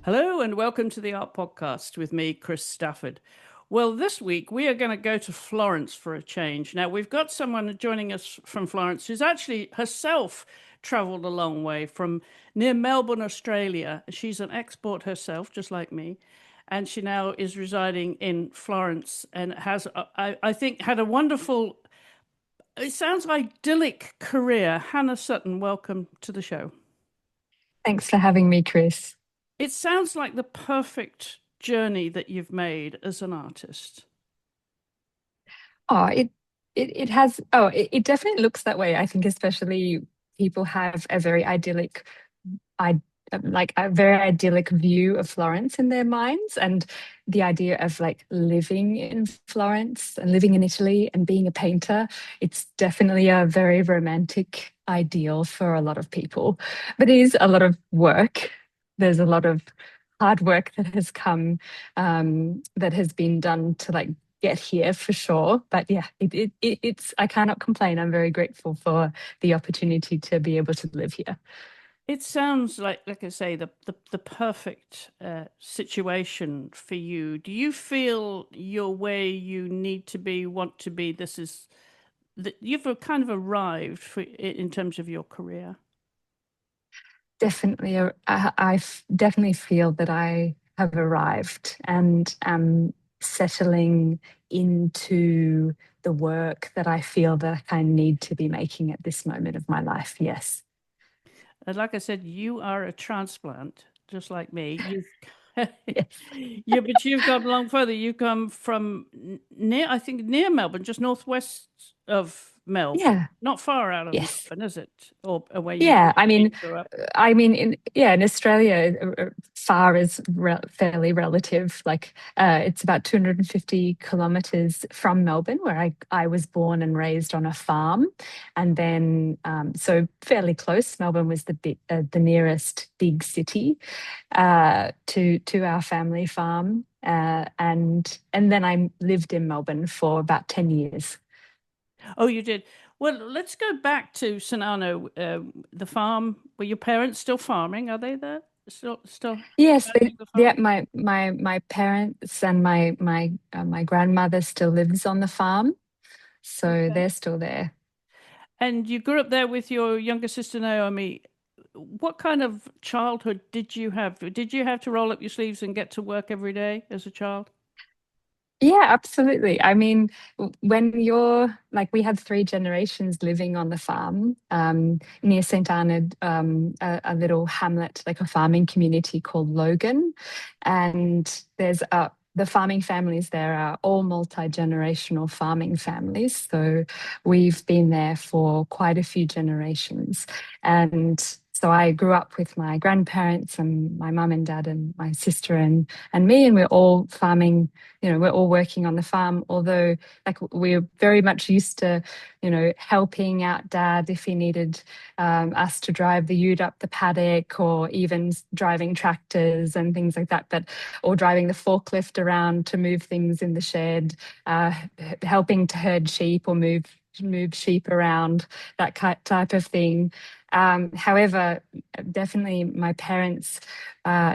Hello and welcome to the Art Podcast with me, Chris Stafford. Well, this week we are going to go to Florence for a change. Now, we've got someone joining us from Florence who's actually herself traveled a long way from near Melbourne, Australia. She's an export herself, just like me, and she now is residing in Florence and has, I think, had a wonderful, it sounds idyllic career. Hannah Sutton, welcome to the show. Thanks for having me, Chris. It sounds like the perfect journey that you've made as an artist. Oh, it has. It definitely looks that way. I think especially people have a very idyllic, I like a very idyllic view of Florence in their minds, and the idea of like living in Florence and living in Italy and being a painter. It's definitely a very romantic ideal for a lot of people, but it is a lot of work. There's a lot of hard work that has come, that has been done to like get here for sure. But yeah, it's I cannot complain. I'm very grateful for the opportunity to be able to live here. It sounds like I say, the perfect situation for you. Do you feel you're where you need to be, want to be? This is that you've kind of arrived in terms of your career. Definitely, definitely feel that I have arrived and am settling into the work that I feel that I need to be making at this moment of my life. Yes. And like I said, you are a transplant, just like me. You've Yes. yeah, but you've gone along further. You come from near, I think, near Melbourne, just northwest of Melbourne, Yeah. not far out of Yes. Melbourne, is it? Or where you Yeah, grew up. in Australia, far is fairly relative. Like, it's about 250 kilometers from Melbourne, where I was born and raised on a farm, and then so fairly close. Melbourne was the nearest big city to our family farm, and then I lived in Melbourne for about 10 years. Oh, you did. Well, let's go back to St. Arno, the farm. Were your parents still farming? Are they there? Still Yes, managing the yeah, farm? my parents and my grandmother still lives on the farm, so Okay. they're still there. And you grew up there with your younger sister Naomi. What kind of childhood did you have? Did you have to roll up your sleeves and get to work every day as a child? Yeah, absolutely. I mean, when you're like, we had three generations living on the farm, near St. Arnaud, a little hamlet, like a farming community called Logan. And the farming families there are all multi-generational farming families. So we've been there for quite a few generations. And so I grew up with my grandparents and my mum and dad and my sister and me, and we're all farming, we're all working on the farm, although like we're very much used to, helping out dad if he needed us to drive the ute up the paddock, or even driving tractors and things like that, or driving the forklift around to move things in the shed, uh, helping to herd sheep or move sheep around, that type of thing. However, definitely my parents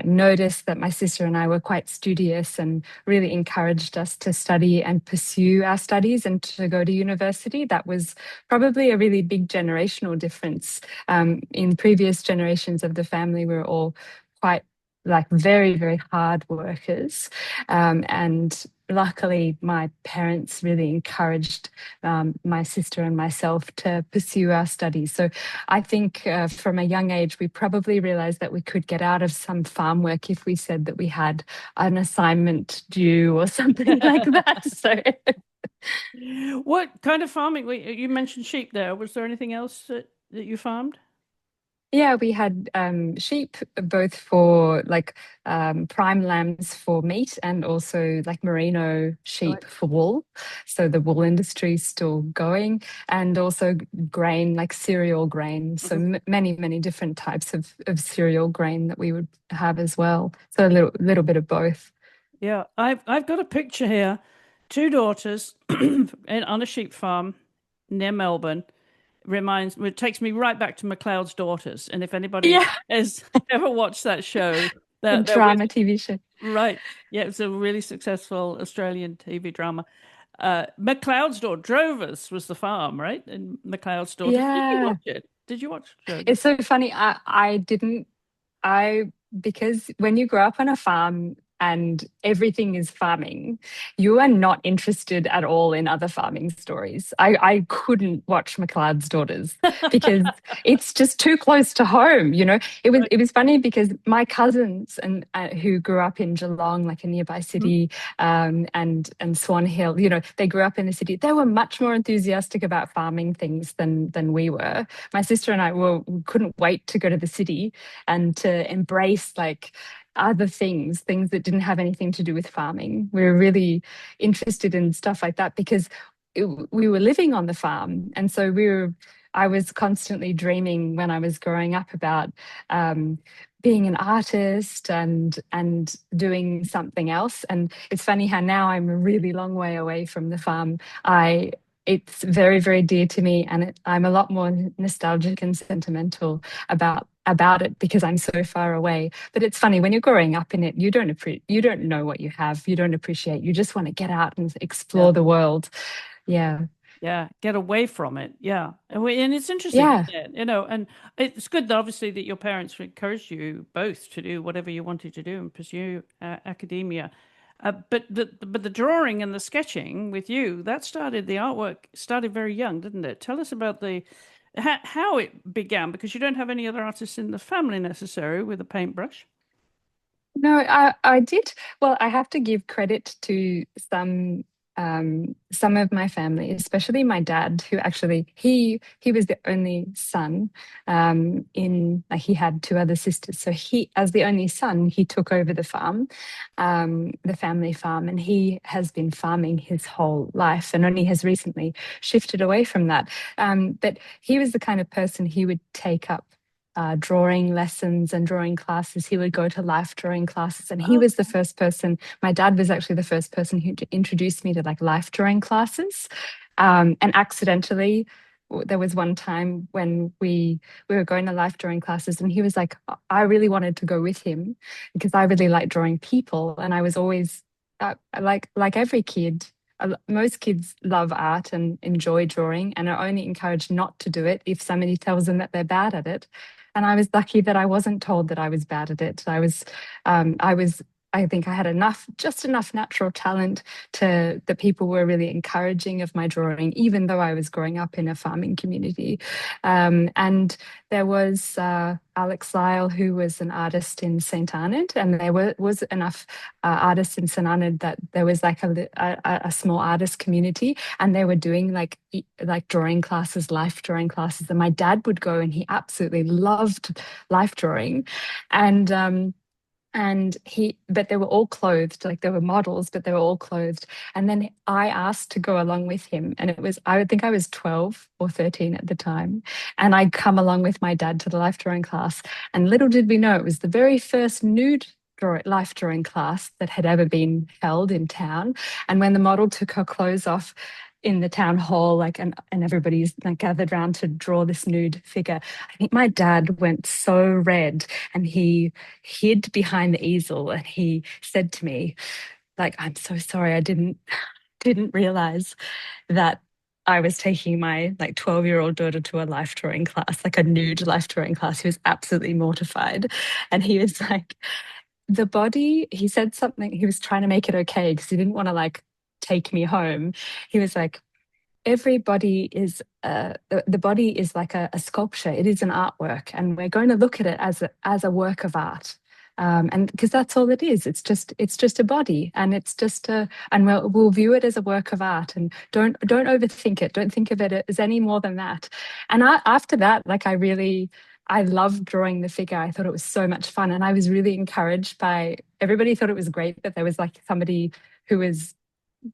noticed that my sister and I were quite studious and really encouraged us to study and pursue our studies and to go to university. That was probably a really big generational difference. In previous generations of the family, we were all quite like very, very hard workers. And luckily, my parents really encouraged my sister and myself to pursue our studies. So I think from a young age, we probably realized that we could get out of some farm work if we said that we had an assignment due or something like that. So What kind of farming? You mentioned sheep there. Was there anything else that you farmed? yeah, we had sheep, both for like prime lambs for meat, and also like merino Right. sheep for wool. So the wool industry is still going, and also grain, like cereal grain. So Mhm. many, many different types of cereal grain that we would have as well. So a little bit of both. Yeah, I've got a picture here. Two daughters on a sheep farm near Melbourne. It takes me right back to McLeod's Daughters. And if anybody Yeah. has ever watched that show, A There was drama TV show. right. Yeah, it was a really successful Australian TV drama. McLeod's Door, Drovers was the farm, right? In McLeod's Door. Did you Yeah. watch it? Did you watch Drovers? It's so funny. I didn't I because when you grow up on a farm and everything is farming, you are not interested at all in other farming stories. I couldn't watch McLeod's Daughters because it's just too close to home. Right. It was funny because my cousins and who grew up in Geelong, like a nearby Mhm. city, and Swan Hill, they grew up in the city. They were much more enthusiastic about farming things than we were. My sister and I couldn't wait to go to the city and to embrace like other things that didn't have anything to do with farming. We were really interested in stuff like that because we were living on the farm. And so I was constantly dreaming when I was growing up about um, being an artist and doing something else. And it's funny how now I'm a really long way away from the farm. It's very, very dear to me, and I'm a lot more nostalgic and sentimental about it because I'm so far away. But it's funny when you're growing up in it, you don't know what you have, you don't appreciate. You just want to get out and Yeah. explore the world. Yeah, Yeah, get away from it. Yeah. And it's interesting, yeah, isn't it? And it's good that obviously that your parents encouraged you both to do whatever you wanted to do and pursue academia. But the drawing and the sketching with you, the artwork started very young, didn't it? Tell us about how it began, because you don't have any other artists in the family necessarily with a paintbrush. No, I did. Well, I have to give credit to some of my family, especially my dad, who actually he was the only son in like he had two other sisters. So he, as the only son, he took over the farm, the family farm, and he has been farming his whole life and only has recently shifted away from that. But he was the kind of person he would take up drawing lessons and drawing classes. He would go to life drawing classes, and he Oh, was the first person. My dad was actually the first person who introduced me to like life drawing classes. And accidentally, there was one time when we were going to life drawing classes, and he was like, I really wanted to go with him because I really like drawing people, and I was always like every kid. Most kids love art and enjoy drawing and are only encouraged not to do it if somebody tells them that they're bad at it. And I was lucky that I wasn't told that I was bad at it. I was, I think I had just enough natural talent that people were really encouraging of my drawing, even though I was growing up in a farming community. And there was Alex Lyle, who was an artist in St. Arnaud, and there was enough artists in St. Arnaud that there was like a small artist community, and they were doing like drawing classes, life drawing classes. And my dad would go, and he absolutely loved life drawing, and but they were all clothed, like they were models, but they were all clothed. And then I asked to go along with him, and I would think I was 12 or 13 at the time, and I'd come along with my dad to the life drawing class. And little did we know, it was the very first nude life drawing class that had ever been held in town. And when the model took her clothes off in the town hall, like, and everybody's like gathered around to draw this nude figure, I think my dad went so red, and he hid behind the easel, and he said to me, like, I'm so sorry, I didn't realize that I was taking my like 12-year-old daughter to a life drawing class, like a nude life drawing class. He was absolutely mortified. And he was like, the body, he said something, he was trying to make it okay because he didn't want to like take me home. He was like, everybody is the body is like a sculpture. It is an artwork, and we're going to look at it as a work of art. And because that's all it is. It's just a body, and we'll view it as a work of art, and don't overthink it. Don't think of it as any more than that. And after that, like I loved drawing the figure. I thought it was so much fun, and I was really encouraged by everybody. Thought it was great that there was like somebody who was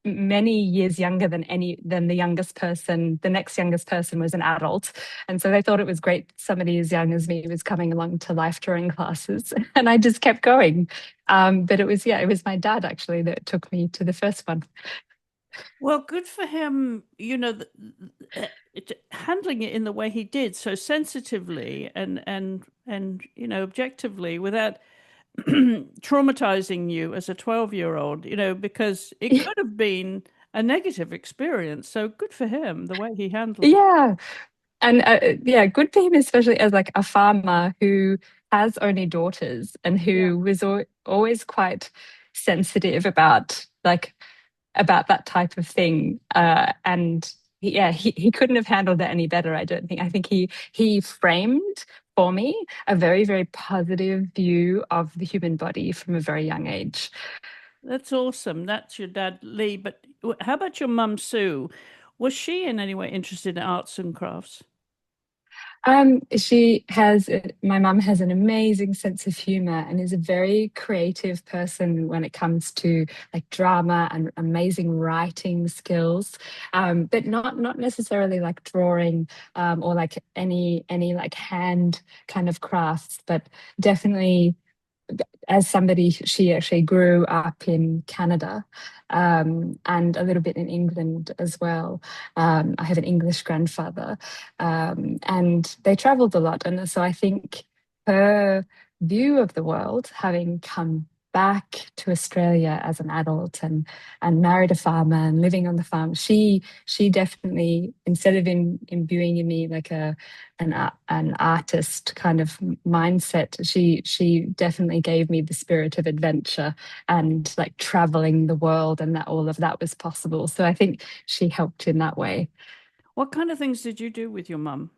many years younger than the youngest person. The next youngest person was an adult, and so they thought it was great somebody as young as me was coming along to life drawing classes. And I just kept going. But it was my dad actually that took me to the first one. well, good for him, handling it in the way he did, so sensitively and objectively, without traumatizing you as a 12-year-old, because it could have been a negative experience. So good for him, the way he handled it. Yeah. And yeah, good for him, especially as like a farmer who has only daughters and Yeah. who was always quite sensitive about that type of thing. And yeah, he couldn't have handled that any better, I don't think. I think he framed for me a very, very positive view of the human body from a very young age. That's awesome. That's your dad, Lee. But how about your mum, Sue? Was she in any way interested in arts and crafts? My mum has an amazing sense of humor and is a very creative person when it comes to like drama and amazing writing skills. But not necessarily like drawing, or like any like hand kind of crafts, but definitely as somebody, she actually grew up in Canada, and a little bit in England as well. I have an English grandfather, and they traveled a lot. And so I think her view of the world, having come back to Australia as an adult and married a farmer and living on the farm, she definitely, instead of imbuing in me like an artist kind of mindset, she definitely gave me the spirit of adventure and like traveling the world, and that all of that was possible. So I think she helped in that way. What kind of things did you do with your mum?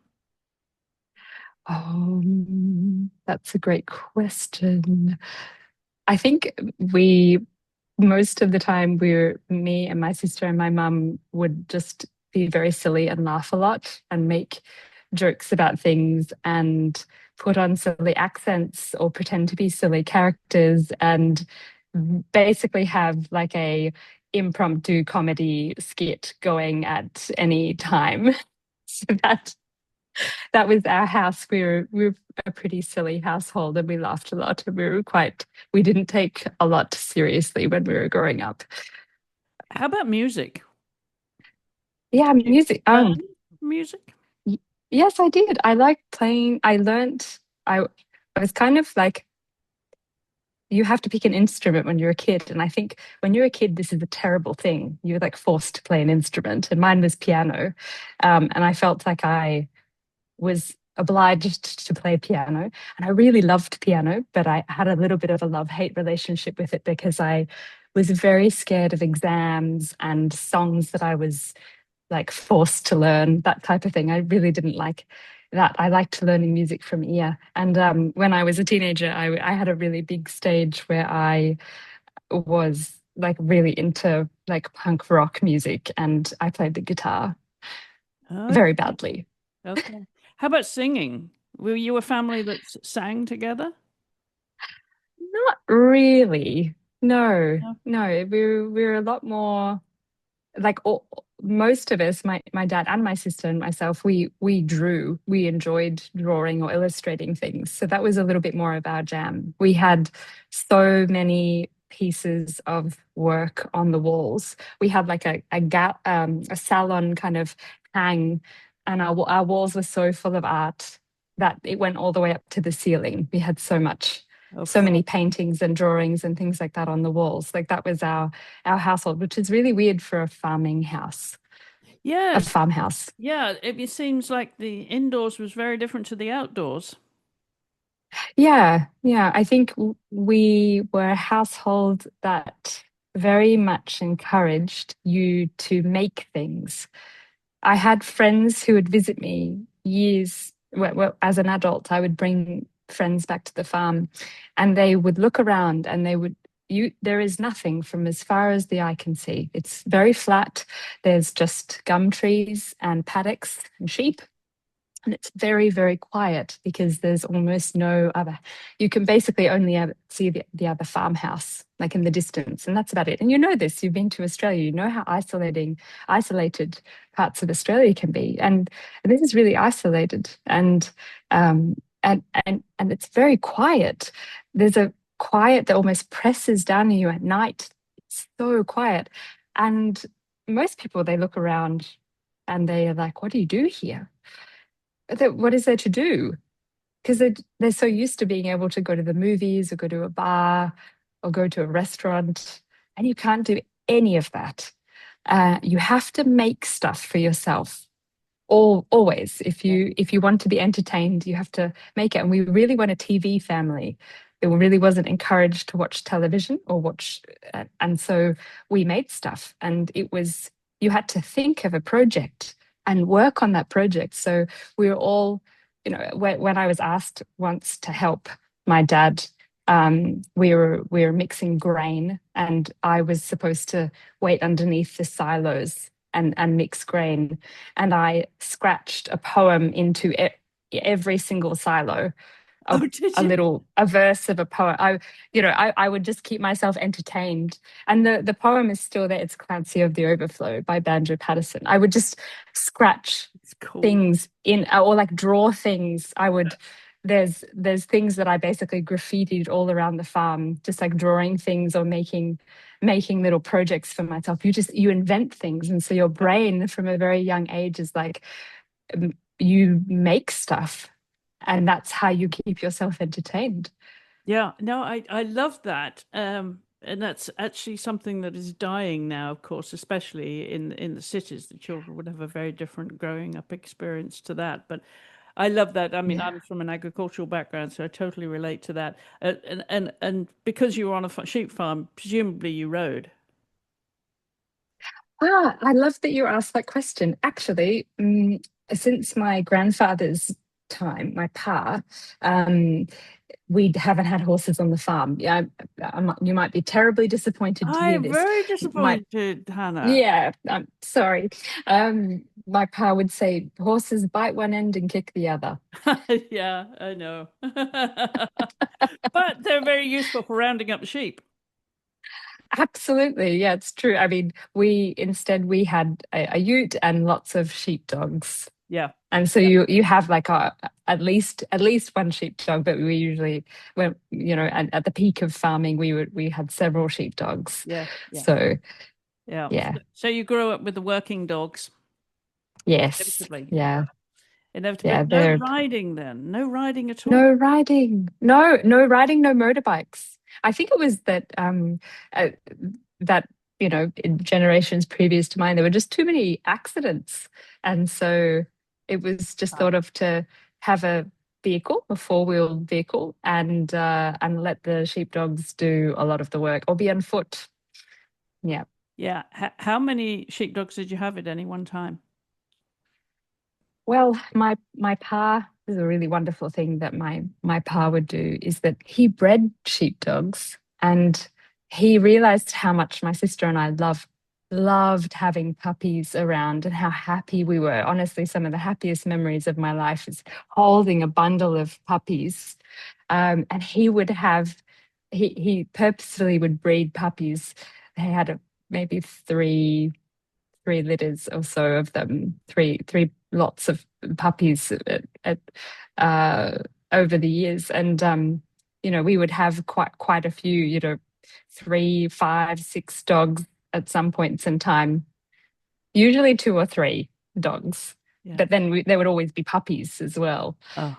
That's a great question. I think we most of the time me and my sister and my mum would just be very silly and laugh a lot and make jokes about things and put on silly accents or pretend to be silly characters and basically have like a impromptu comedy skit going at any time. So that was our house. We were a pretty silly household and we laughed a lot and we didn't take a lot seriously when we were growing up. How about music? Yeah, Did you music. learn music? Y- yes, I did. I liked playing. I was kind of like, you have to pick an instrument when you're a kid. And I think when you're a kid, this is a terrible thing. You're like forced to play an instrument. And mine was piano. And I felt like I was obliged to play piano. And I really loved piano, but I had a little bit of a love-hate relationship with it because I was very scared of exams and songs that I was like forced to learn, that type of thing. I really didn't like that. I liked learning music from ear. And when I was a teenager, I had a really big stage where I was like really into like punk rock music and I played the guitar very Okay. badly. Okay. How about singing? Were you a family that sang together? Not really. No, No. no. We were a lot more like most of us, my dad and my sister and myself, we drew. We enjoyed drawing or illustrating things. So that was a little bit more of our jam. We had so many pieces of work on the walls. We had like a salon kind of hang, and our walls were so full of art that it went all the way up to the ceiling. We had Of so many course. paintings and drawings and things like that on the walls. Like that was our household, which is really weird for a farming house, a Yes. farmhouse. Yeah. It seems like the indoors was very different to the outdoors. Yeah, yeah. I think we were a household that very much encouraged you to make things. I had friends who would visit me as an adult. I would bring friends back to the farm and they would look around and there is nothing from as far as the eye can see. It's very flat. There's just gum trees and paddocks and sheep. And it's very, very quiet because there's almost no other. You can basically only see the other farmhouse, like in the distance, and that's about it. And you know this. You've been to Australia. You know how isolated parts of Australia can be, and this is really isolated. Um, and it's very quiet. There's a quiet that almost presses down on you at night. It's so quiet, and most people they look around and they are like, "What do you do here?" What is there to do? because they're so used to being able to go to the movies or go to a bar or go to a restaurant, and you can't do any of that. You have to make stuff for yourself. Always, Yeah. if you want to be entertained, you have to make it. And we really were a TV family. It really wasn't encouraged to watch television or watch, and so we made stuff. And it was, you had to think of a project and work on that project. So we were all, when I was asked once to help my dad, we were mixing grain, and I was supposed to wait underneath the silos and mix grain, and I scratched a poem into every single silo, Oh, a, did you? a verse of a poem. I would just keep myself entertained. And the poem is still there. It's Clancy of the Overflow by Banjo Patterson. I would just scratch It's cool. things in, or like draw things. There's things that I basically graffitied all around the farm, just like drawing things or making little projects for myself. You invent things, and so your Yeah. brain from a very young age is like, you make stuff, and that's how you keep yourself entertained. Yeah, no, I love that. And that's actually something that is dying now, of course, especially in the cities. The children would have a very different growing up experience to that. But I love that. I mean, Yeah. I'm from an agricultural background, so I totally relate to that. And because you were on a sheep farm, presumably you rode. I love that you asked that question. Actually, since my grandfather's time, my pa, um, we haven't had horses on the farm. Yeah, you might be terribly disappointed to hear I'm this. very My disappointed, Hannah. Yeah, I'm sorry. My pa would say horses bite one end and kick the other. Yeah, I know. But they're very useful for rounding up sheep. Absolutely, yeah, it's true. I mean, we had a ute and lots of sheepdogs. Yeah. And so Yeah. you have like at least one sheepdog, but we usually, when at the peak of farming, we had several sheepdogs. Yeah. Yeah. So Yeah. yeah, So you grew up with the working dogs, yes, inevitably. Yeah. yeah, Inevitably. yeah. No They're riding then. No riding at all. No riding, no riding, no motorbikes. I think it was uh, that in generations previous to mine, there were just too many accidents, and so it was just Ah. thought of to have a four-wheel vehicle, and let the sheepdogs do a lot of the work, or be on foot. Yeah. Yeah. How many sheepdogs did you have at any one time? Well, my pa, is a really wonderful thing that my pa would do, is that he bred sheepdogs, and he realized how much my sister and I loved having puppies around and how happy we were. Honestly, some of the happiest memories of my life is holding a bundle of puppies. And he purposefully would breed puppies. They had maybe three litters or so of them, three lots of puppies uh, over the years, and we would have quite a few, 3, 5, 6 dogs at some points in time. Usually 2 or 3 dogs, Yeah. but then there would always be puppies as well. Oh,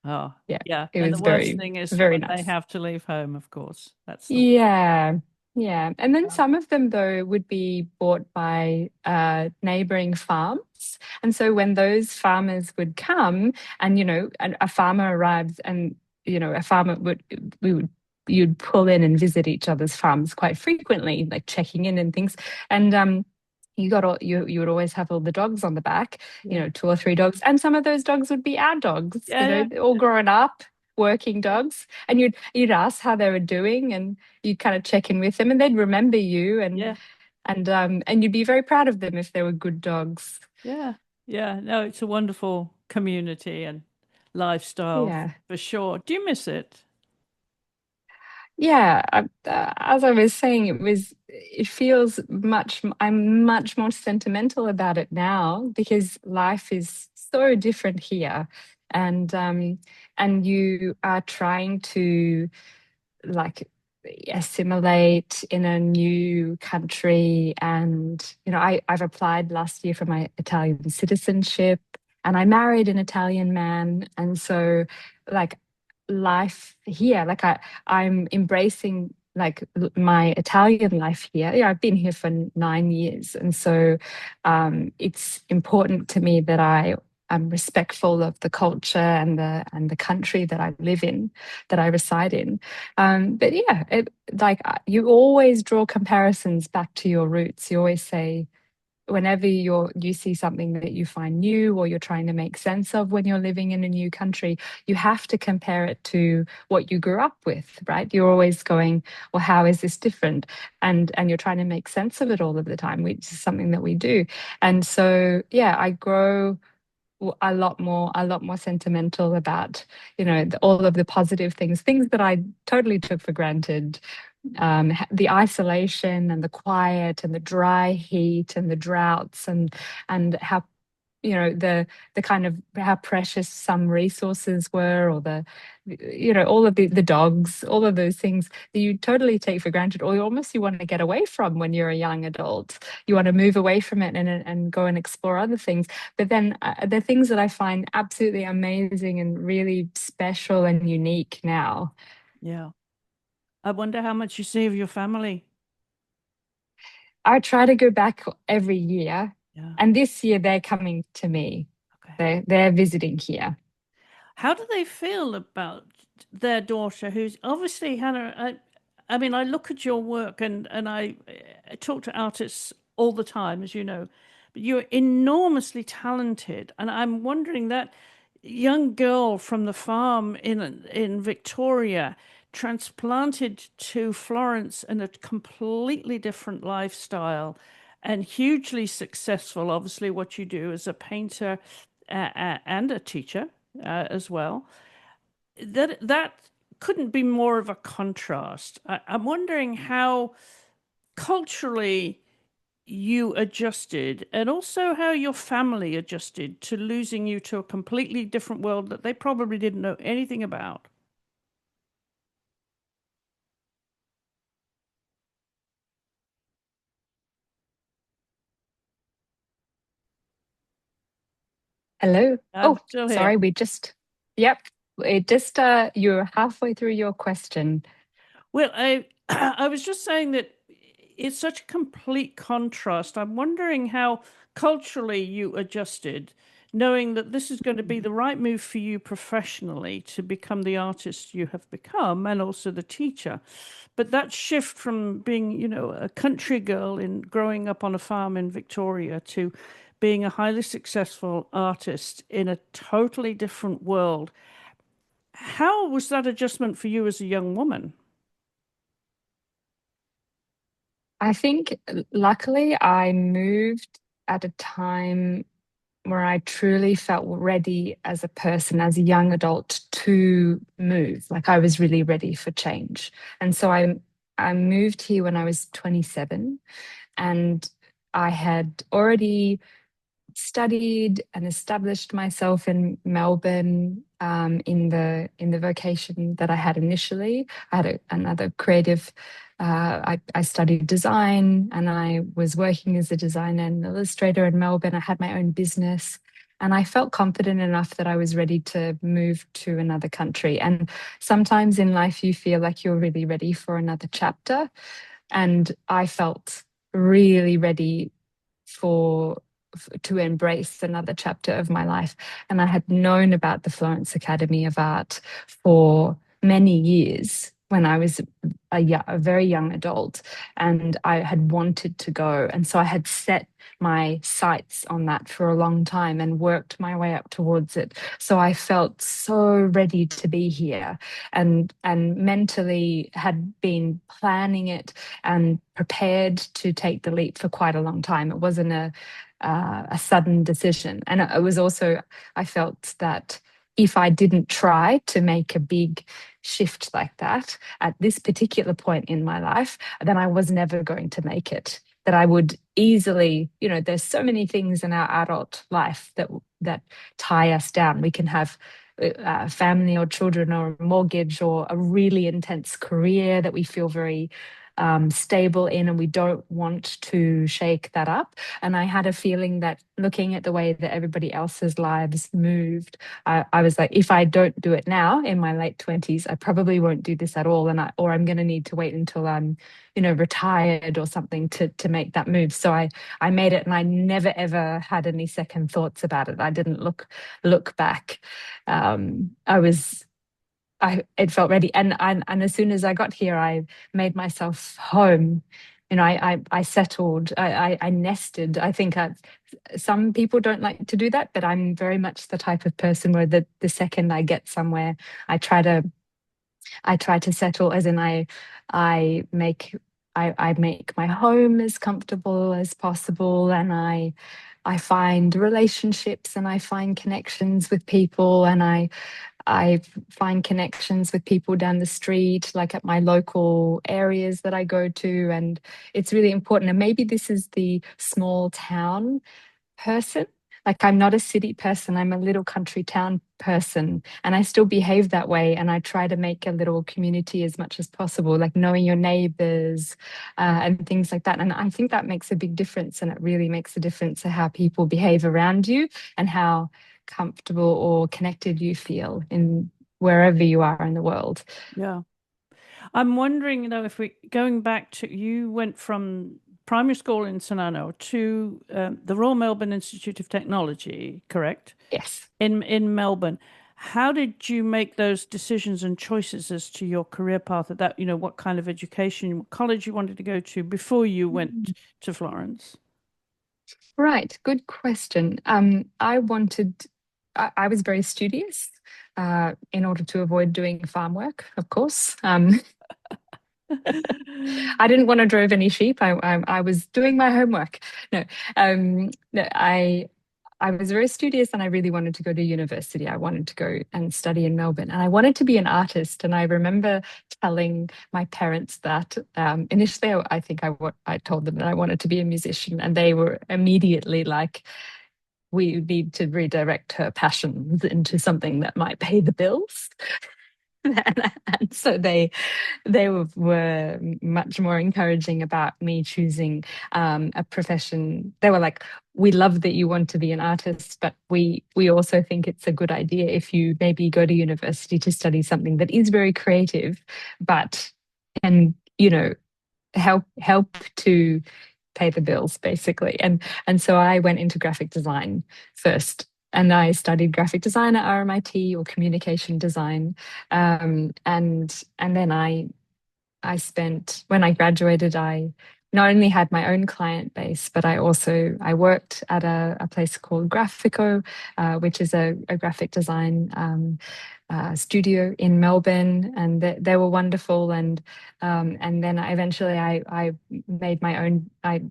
oh, Yeah, yeah. it And the was worst very, thing is very when they nice. have to leave home, of course. That's the worst. Yeah, yeah. And then Yeah. some of them, though, would be bought by neighboring farms. And so when those farmers would come, and, a farmer arrives, and, a farmer we would, you'd pull in and visit each other's farms quite frequently, like checking in and things. And you would always have all the dogs on the back, Yeah. 2 or 3 dogs. And some of those dogs would be our dogs, Yeah. Yeah. all grown up, working dogs. And you'd ask how they were doing, and you'd kind of check in with them, and they'd remember you, and Yeah. and you'd be very proud of them if they were good dogs. Yeah. Yeah. No, it's a wonderful community and lifestyle Yeah. for sure. Do you miss it? Yeah, as I was saying, it feels I'm much more sentimental about it now, because life is so different here. And you are trying to, like, assimilate in a new country. And I've applied last year for my Italian citizenship, and I married an Italian man, and so like life here. Like I'm embracing like my Italian life here. Yeah, I've been here for 9 years, and so it's important to me that I'm respectful of the culture and the country that I live in, that I reside in. But yeah, you always draw comparisons back to your roots. You always say, whenever you see something that you find new or you're trying to make sense of when you're living in a new country, you have to compare it to what you grew up with, right? You're always going, well, how is this different? And you're trying to make sense of it all of the time, which is something that we do. And so yeah, I grow a lot more sentimental about, all of the positive things that I totally took for granted. The isolation and the quiet and the dry heat and the droughts, and how, the kind of how precious some resources were, or all of the dogs, all of those things that you totally take for granted, or you want to get away from when you're a young adult. You want to move away from it and go and explore other things. But then the things that I find absolutely amazing and really special and unique now. Yeah. I wonder how much you see of your family. I try to go back every year, Yeah. and this year they're coming to me. Okay. They're visiting here. How do they feel about their daughter, who's obviously Hannah? I mean, I look at your work and I talk to artists all the time, as you know, but you're enormously talented, and I'm wondering that young girl from the farm in Victoria transplanted to Florence in a completely different lifestyle and hugely successful. Obviously, what you do as a painter and a teacher as well. That couldn't be more of a contrast. I'm wondering how culturally you adjusted, and also how your family adjusted to losing you to a completely different world that they probably didn't know anything about. Hello. I'm Oh, still here. sorry. Yep. It just, you're halfway through your question. Well, I I was just saying that it's such a complete contrast. I'm wondering how culturally you adjusted, knowing that this is going to be the right move for you professionally to become the artist you have become and also the teacher. But that shift from being, a country girl in growing up on a farm in Victoria to being a highly successful artist in a totally different world. How was that adjustment for you as a young woman? I think luckily I moved at a time where I truly felt ready as a person, as a young adult, to move. Like I was really ready for change. And so I moved here when I was 27, and I had already studied and established myself in Melbourne, in the vocation that I had initially. I had another creative. I studied design, and I was working as a designer and illustrator in Melbourne. I had my own business, and I felt confident enough that I was ready to move to another country. And sometimes in life, you feel like you're really ready for another chapter, and I felt really ready for to embrace another chapter of my life. And I had known about the Florence Academy of Art for many years when I was a very young adult, and I had wanted to go. And so I had set my sights on that for a long time and worked my way up towards it. So I felt so ready to be here, and mentally had been planning it and prepared to take the leap for quite a long time. It wasn't a sudden decision. And it was also, I felt that if I didn't try to make a big shift like that at this particular point in my life, then I was never going to make it. That I would easily, there's so many things in our adult life that tie us down. We can have family or children or a mortgage or a really intense career that we feel very stable in, and we don't want to shake that up. And I had a feeling that looking at the way that everybody else's lives moved, I was like, if I don't do it now in my late 20s, I probably won't do this at all. Or I'm going to need to wait until I'm, retired or something to make that move. So I made it, and I never ever had any second thoughts about it. I didn't look back. I was it felt ready. And as soon as I got here, I made myself home. I settled, I nested. I think some people don't like to do that, but I'm very much the type of person where the second I get somewhere, I try to settle, as in I make I make my home as comfortable as possible, and I find relationships, and I find connections with people, and I find connections with people down the street, like at my local areas that I go to. And it's really important. And maybe this is the small town person. Like, I'm not a city person, I'm a little country town person, and I still behave that way. And I try to make a little community as much as possible, like knowing your neighbors and things like that. And I think that makes a big difference. And it really makes a difference to how people behave around you and how comfortable or connected you feel in wherever you are in the world. Yeah. I'm wondering, if we going back to, you went from primary school in St Arnaud to the Royal Melbourne Institute of Technology, correct? Yes. In Melbourne. How did you make those decisions and choices as to your career path at that, what kind of education, what college you wanted to go to before you went to Florence? Right, good question. I was very studious in order to avoid doing farm work, of course. I didn't want to drove any sheep. I was doing my homework. No, I was very studious, and I really wanted to go to university. I wanted to go and study in Melbourne, and I wanted to be an artist. And I remember telling my parents that initially, I think I told them that I wanted to be a musician, and they were immediately like, we need to redirect her passions into something that might pay the bills. And so they were much more encouraging about me choosing a profession. They were like, we love that you want to be an artist, but we also think it's a good idea if you maybe go to university to study something that is very creative, but can, help to pay the bills, basically. And so I went into graphic design first, and I studied graphic design at RMIT, or communication design. And then I spent, when I graduated, I not only had my own client base, but I worked at a place called Graphico, which is a graphic design studio in Melbourne, and they were wonderful. And then eventually I made my own. I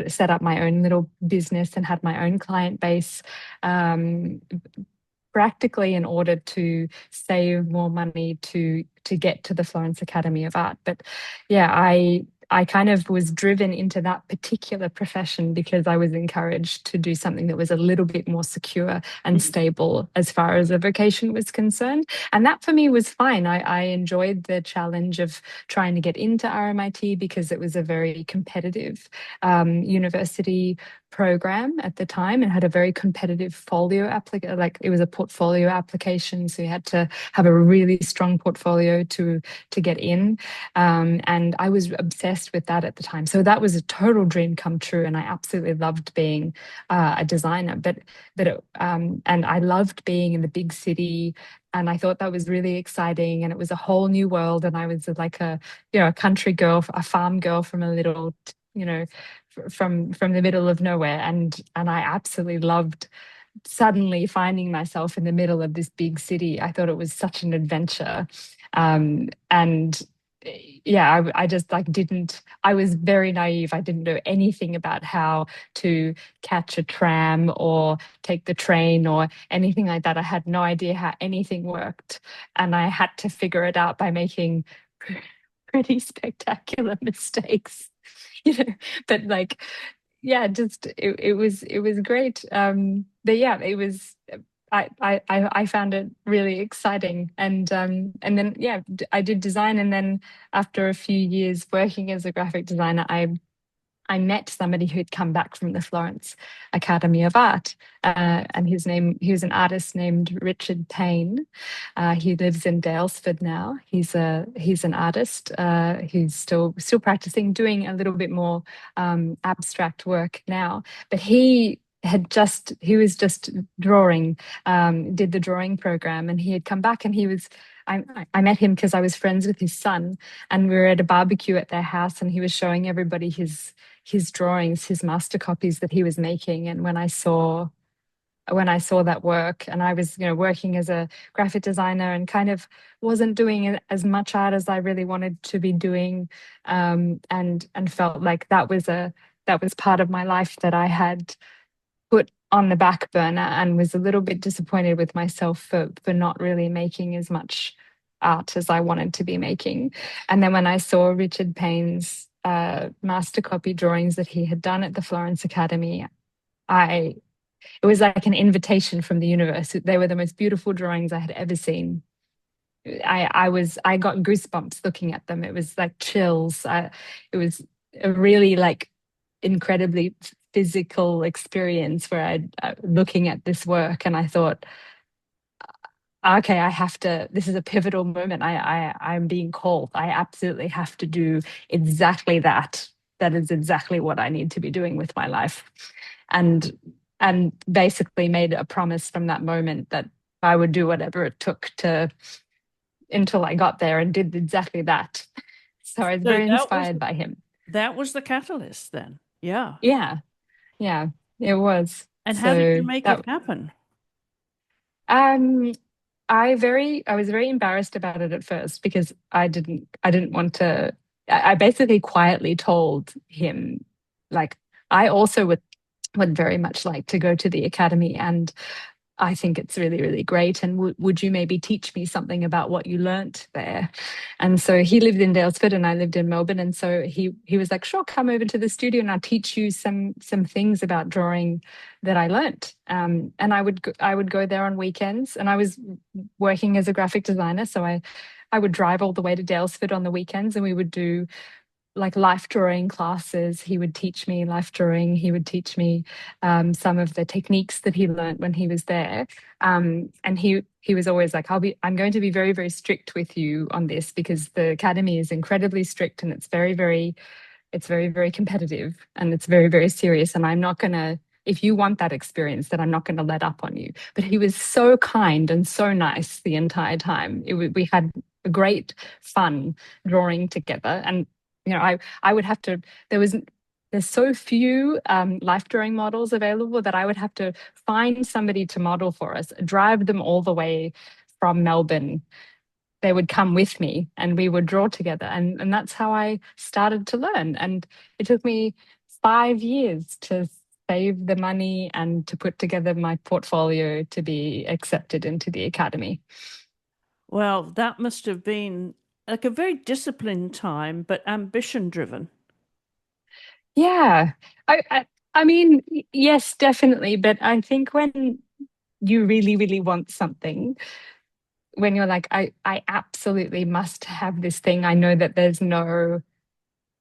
set up my own little business and had my own client base, practically in order to save more money to get to the Florence Academy of Art. But yeah, I kind of was driven into that particular profession because I was encouraged to do something that was a little bit more secure and stable as far as a vocation was concerned. And that for me was fine. I enjoyed the challenge of trying to get into RMIT because it was a very competitive university program at the time, and had a very competitive it was a portfolio application, so you had to have a really strong portfolio to get in, and I was obsessed with that at the time. So that was a total dream come true, and I absolutely loved being a designer. And I loved being in the big city, and I thought that was really exciting, and it was a whole new world. And I was like a country girl, a farm girl from a little from the middle of nowhere, and I absolutely loved suddenly finding myself in the middle of this big city. I thought it was such an adventure. And yeah, I just like didn't, I was very naive. I didn't know anything about how to catch a tram or take the train or anything like that. I had no idea how anything worked. And I had to figure it out by making pretty spectacular mistakes, you know, but like, yeah, just it was great. But yeah, it was I found it really exciting, and then yeah, I did design, and then after a few years working as a graphic designer, I met somebody who'd come back from the Florence Academy of Art, and he was an artist named Richard Payne. He lives in Daylesford now. He's an artist who's still practicing, doing a little bit more abstract work now. But he was just drawing, did the drawing program, and he had come back, and I met him because I was friends with his son, and we were at a barbecue at their house, and he was showing everybody his drawings, his master copies that he was making. And when I saw that work, and I was, working as a graphic designer and kind of wasn't doing as much art as I really wanted to be doing, and felt like that was part of my life that I had put on the back burner, and was a little bit disappointed with myself for not really making as much art as I wanted to be making. And then when I saw Richard Payne's master copy drawings that he had done at the Florence Academy, I it was like an invitation from the universe. They were the most beautiful drawings I had ever seen. I got goosebumps looking at them. It was like chills. It was a really like incredibly physical experience where I looking at this work, and I thought, okay, I have to, this is a pivotal moment. I'm being called. I absolutely have to do exactly that. That is exactly what I need to be doing with my life. And basically made a promise from that moment that I would do whatever it took to until I got there, and did exactly that. So I was So very inspired by him. that was the catalyst then. Yeah. Yeah, yeah, it was. And how did you So make it that happen? um I was very embarrassed about it at first, because I didn't want to. I basically quietly told him, like, I also would very much like to go to the academy, and I think it's really, really great. And would you maybe teach me something about what you learnt there? And so he lived in Daylesford and I lived in Melbourne. And so he was like, sure, come over to the studio and I'll teach you some things about drawing that I learnt. And I would go there on weekends, and I was working as a graphic designer. So I would drive all the way to Daylesford on the weekends, and we would do like life drawing classes. He would teach me life drawing. He would teach me some of the techniques that he learned when he was there. And he was always like, I'm going to be very, very strict with you on this, because the academy is incredibly strict, and it's very, very competitive, and it's very, very serious. And I'm not going to, if you want that experience, then I'm not going to let up on you. But he was so kind and so nice the entire time. We had a great fun drawing together. And I would have to, there's so few life drawing models available that I would have to find somebody to model for us, drive them all the way from Melbourne. They would come with me and we would draw together. And that's how I started to learn. And it took me 5 years to save the money and to put together my portfolio to be accepted into the academy. Well, that must have been like a very disciplined time, but ambition driven. Yeah. I mean, yes, definitely. But I think when you really, really want something, when you're like, I absolutely must have this thing. I know that there's no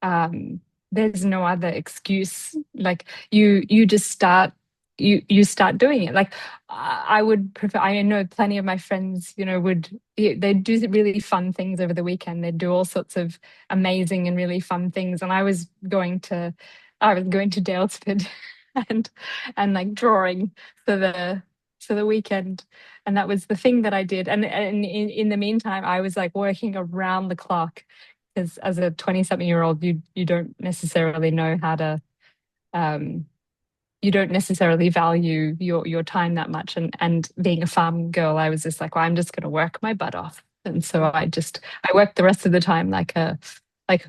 other excuse. Like you just start you start doing it. Like I would prefer, I know plenty of my friends, they'd do really fun things over the weekend. They'd do all sorts of amazing and really fun things. And I was going to Daylesford and like drawing for the weekend. And that was the thing that I did. And in the meantime, I was like working around the clock, because as a 20-something-year-old, you don't necessarily know how to you don't necessarily value your time that much. And being a farm girl, I was just like, well, I'm just going to work my butt off. And so I worked the rest of the time like a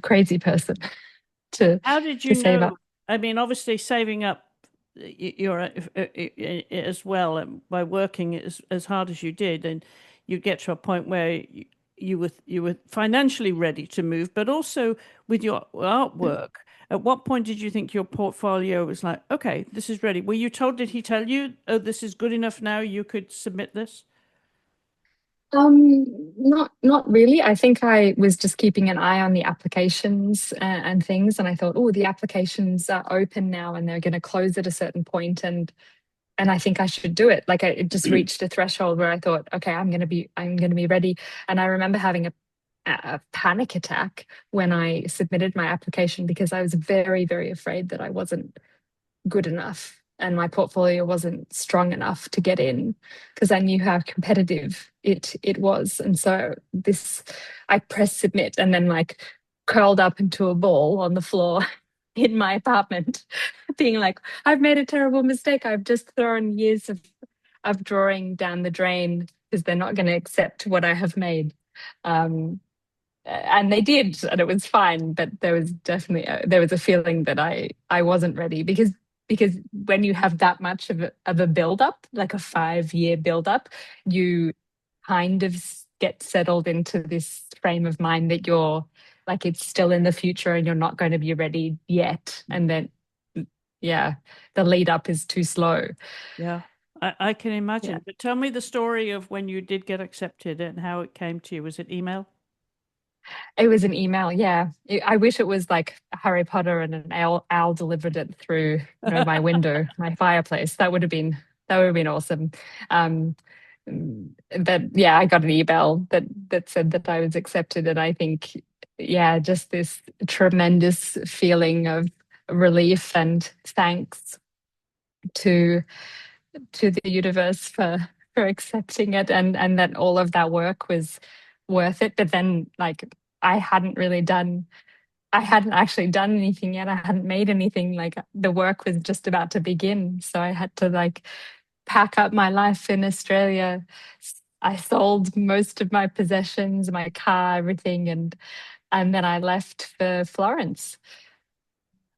crazy person to How did you to save up. know? I mean, obviously, saving up your as well by working as hard as you did, and you get to a point where you were financially ready to move, but also with your artwork. At what point did you think your portfolio was like, okay, this is ready? Were you told, did he tell you, oh, this is good enough now, you could submit this? Not really. I think I was just keeping an eye on the applications and things, and I thought, oh, the applications are open now, and they're going to close at a certain point, and I think I should do it. Like it just reached a threshold where I thought, okay, I'm going to be ready. And I remember having a panic attack when I submitted my application because I was very, very afraid that I wasn't good enough and my portfolio wasn't strong enough to get in because I knew how competitive it was. And so this I pressed submit and then like curled up into a ball on the floor in my apartment, being like, I've made a terrible mistake. I've just thrown years of drawing down the drain because they're not going to accept what I have made. Um, and they did, and it was fine. But there was definitely there was a feeling that I wasn't ready because when you have that much of a build up, like a 5 year build up, you kind of get settled into this frame of mind that you're like it's still in the future and you're not going to be ready yet. And then yeah, the lead up is too slow. Yeah, I can Yeah. imagine. But tell me the story of when you did get accepted and how it came to you. Was it email? It was an email, yeah. I wish it was like Harry Potter and an owl delivered it through, my window, my fireplace. That would have been awesome. Um, but yeah, I got an email that said that I was accepted, and I think, yeah, just this tremendous feeling of relief and thanks to the universe for accepting it, and that all of that work was worth it. But then like I hadn't really done I hadn't actually done anything yet. I hadn't made anything. Like the work was just about to begin. So I had to like pack up my life in Australia. I sold most of my possessions, my car, everything, and then I left for Florence.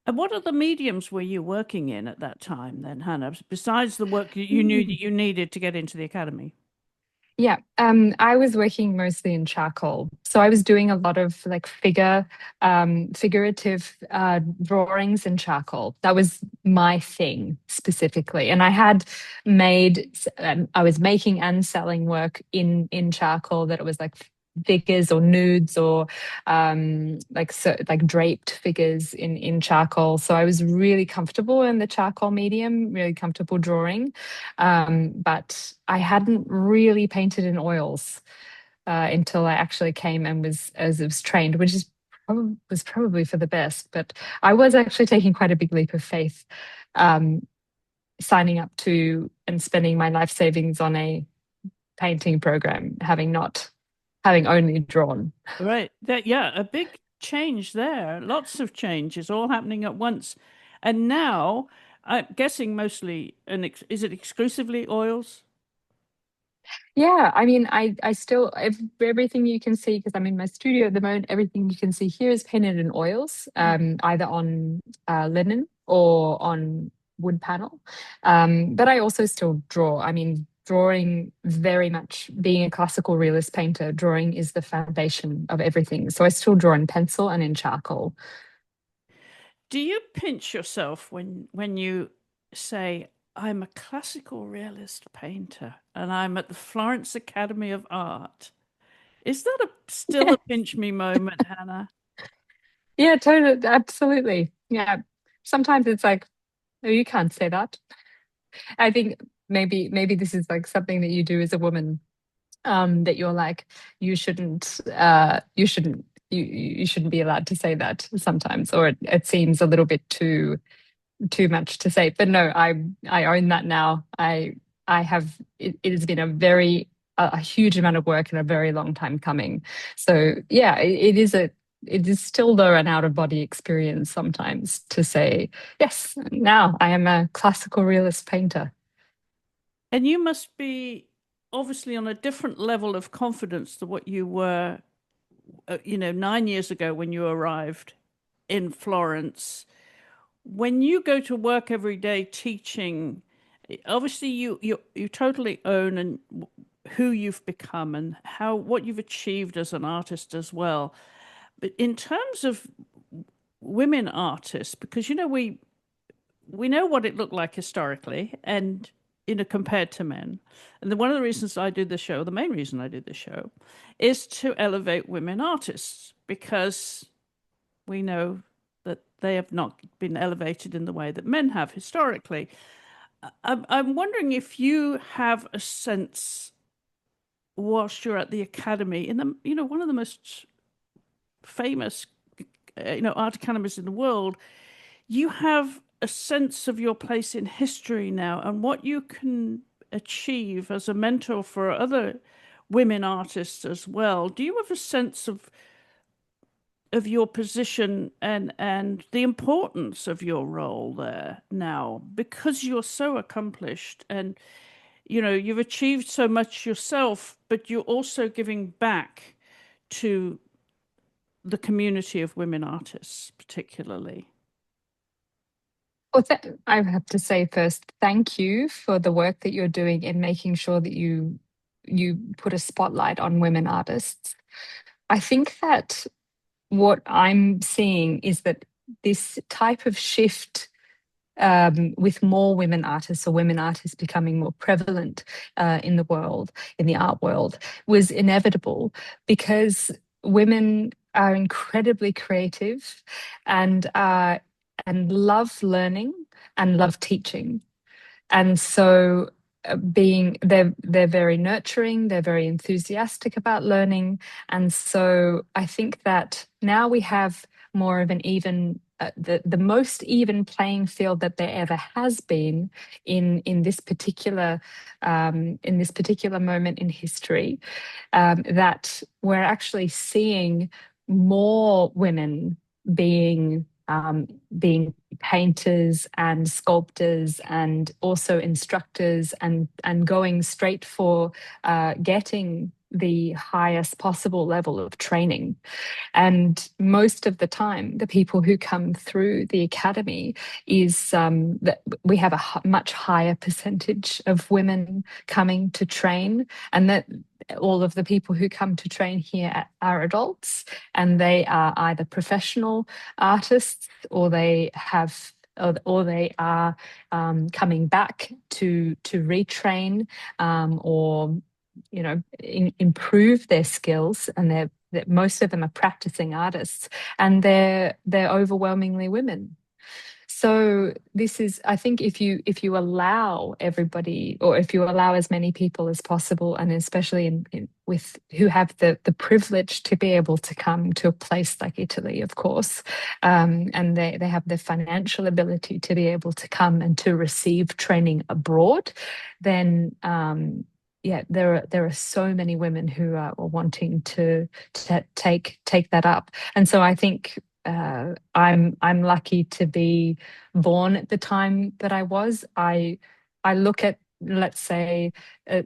And what other mediums were you working in at that time then, Hannah, besides the work that you knew Mm. that you needed to get into the academy? Yeah, I was working mostly in charcoal. So I was doing a lot of like figurative drawings in charcoal. That was my thing specifically. And I had I was making and selling work in charcoal that it was like figures or nudes or like draped figures in charcoal. So I was really comfortable in the charcoal medium, really comfortable drawing. But I hadn't really painted in oils until I actually came and was trained, which was probably for the best. But I was actually taking quite a big leap of faith, um, signing up to and spending my life savings on a painting program, having only drawn. Right. That, yeah, a big change there. Lots of changes all happening at once. And now, I'm guessing mostly is it exclusively oils? Yeah, I mean, I still everything you can see because I'm in my studio at the moment. Everything you can see here is painted in oils, either on linen or on wood panel. But I also still draw. I mean, drawing very much being a classical realist painter, drawing is the foundation of everything. So I still draw in pencil and in charcoal. Do you pinch yourself when you say, I'm a classical realist painter and I'm at the Florence Academy of Art? Is that still a pinch me moment, Hannah? Yeah, totally, absolutely. Yeah, sometimes it's like, oh, you can't say that. I think maybe this is like something that you do as a woman, that you're like you shouldn't be allowed to say that sometimes, or it seems a little bit too much to say. But no, I own that now. I have it has been a huge amount of work and a very long time coming. So yeah, it is still though an out of body experience sometimes to say, yes, now I am a classical realist painter. And you must be obviously on a different level of confidence to what you were, 9 years ago when you arrived in Florence. When you go to work every day teaching, obviously you totally own and who you've become and how what you've achieved as an artist as well. But in terms of women artists, because we know what it looked like historically, and compared to men. And one of the reasons I do the show, the main reason I do the show, is to elevate women artists because we know that they have not been elevated in the way that men have historically. I'm wondering if you have a sense, whilst you're at the academy, in the one of the most famous art academies in the world, you have a sense of your place in history now and what you can achieve as a mentor for other women artists as well. Do you have a sense of your position and the importance of your role there now, because you're so accomplished and you've achieved so much yourself, but you're also giving back to the community of women artists particularly? Well, I have to say first, thank you for the work that you're doing in making sure that you put a spotlight on women artists. I think that what I'm seeing is that this type of shift, with more women artists or women artists becoming more prevalent in the world, in the art world, was inevitable because women are incredibly creative and and love learning and love teaching. And so being they're very nurturing, they're very enthusiastic about learning. And so I think that now we have more of an even the most even playing field that there ever has been in this particular moment in history, that we're actually seeing more women being being painters and sculptors and also instructors and going straight for getting the highest possible level of training. And most of the time, the people who come through the academy is that we have a much higher percentage of women coming to train, and that all of the people who come to train here are adults, and they are either professional artists or they have or they are coming back to retrain, or improve their skills, and most of them are practicing artists, and they're overwhelmingly women. So this is, I think, if you allow everybody, or if you allow as many people as possible, and especially with who have the privilege to be able to come to a place like Italy, of course, and they have the financial ability to be able to come and to receive training abroad, then yeah, there are so many women who are wanting to take that up. And so I think I'm lucky to be born at the time that I was. I look at, let's say,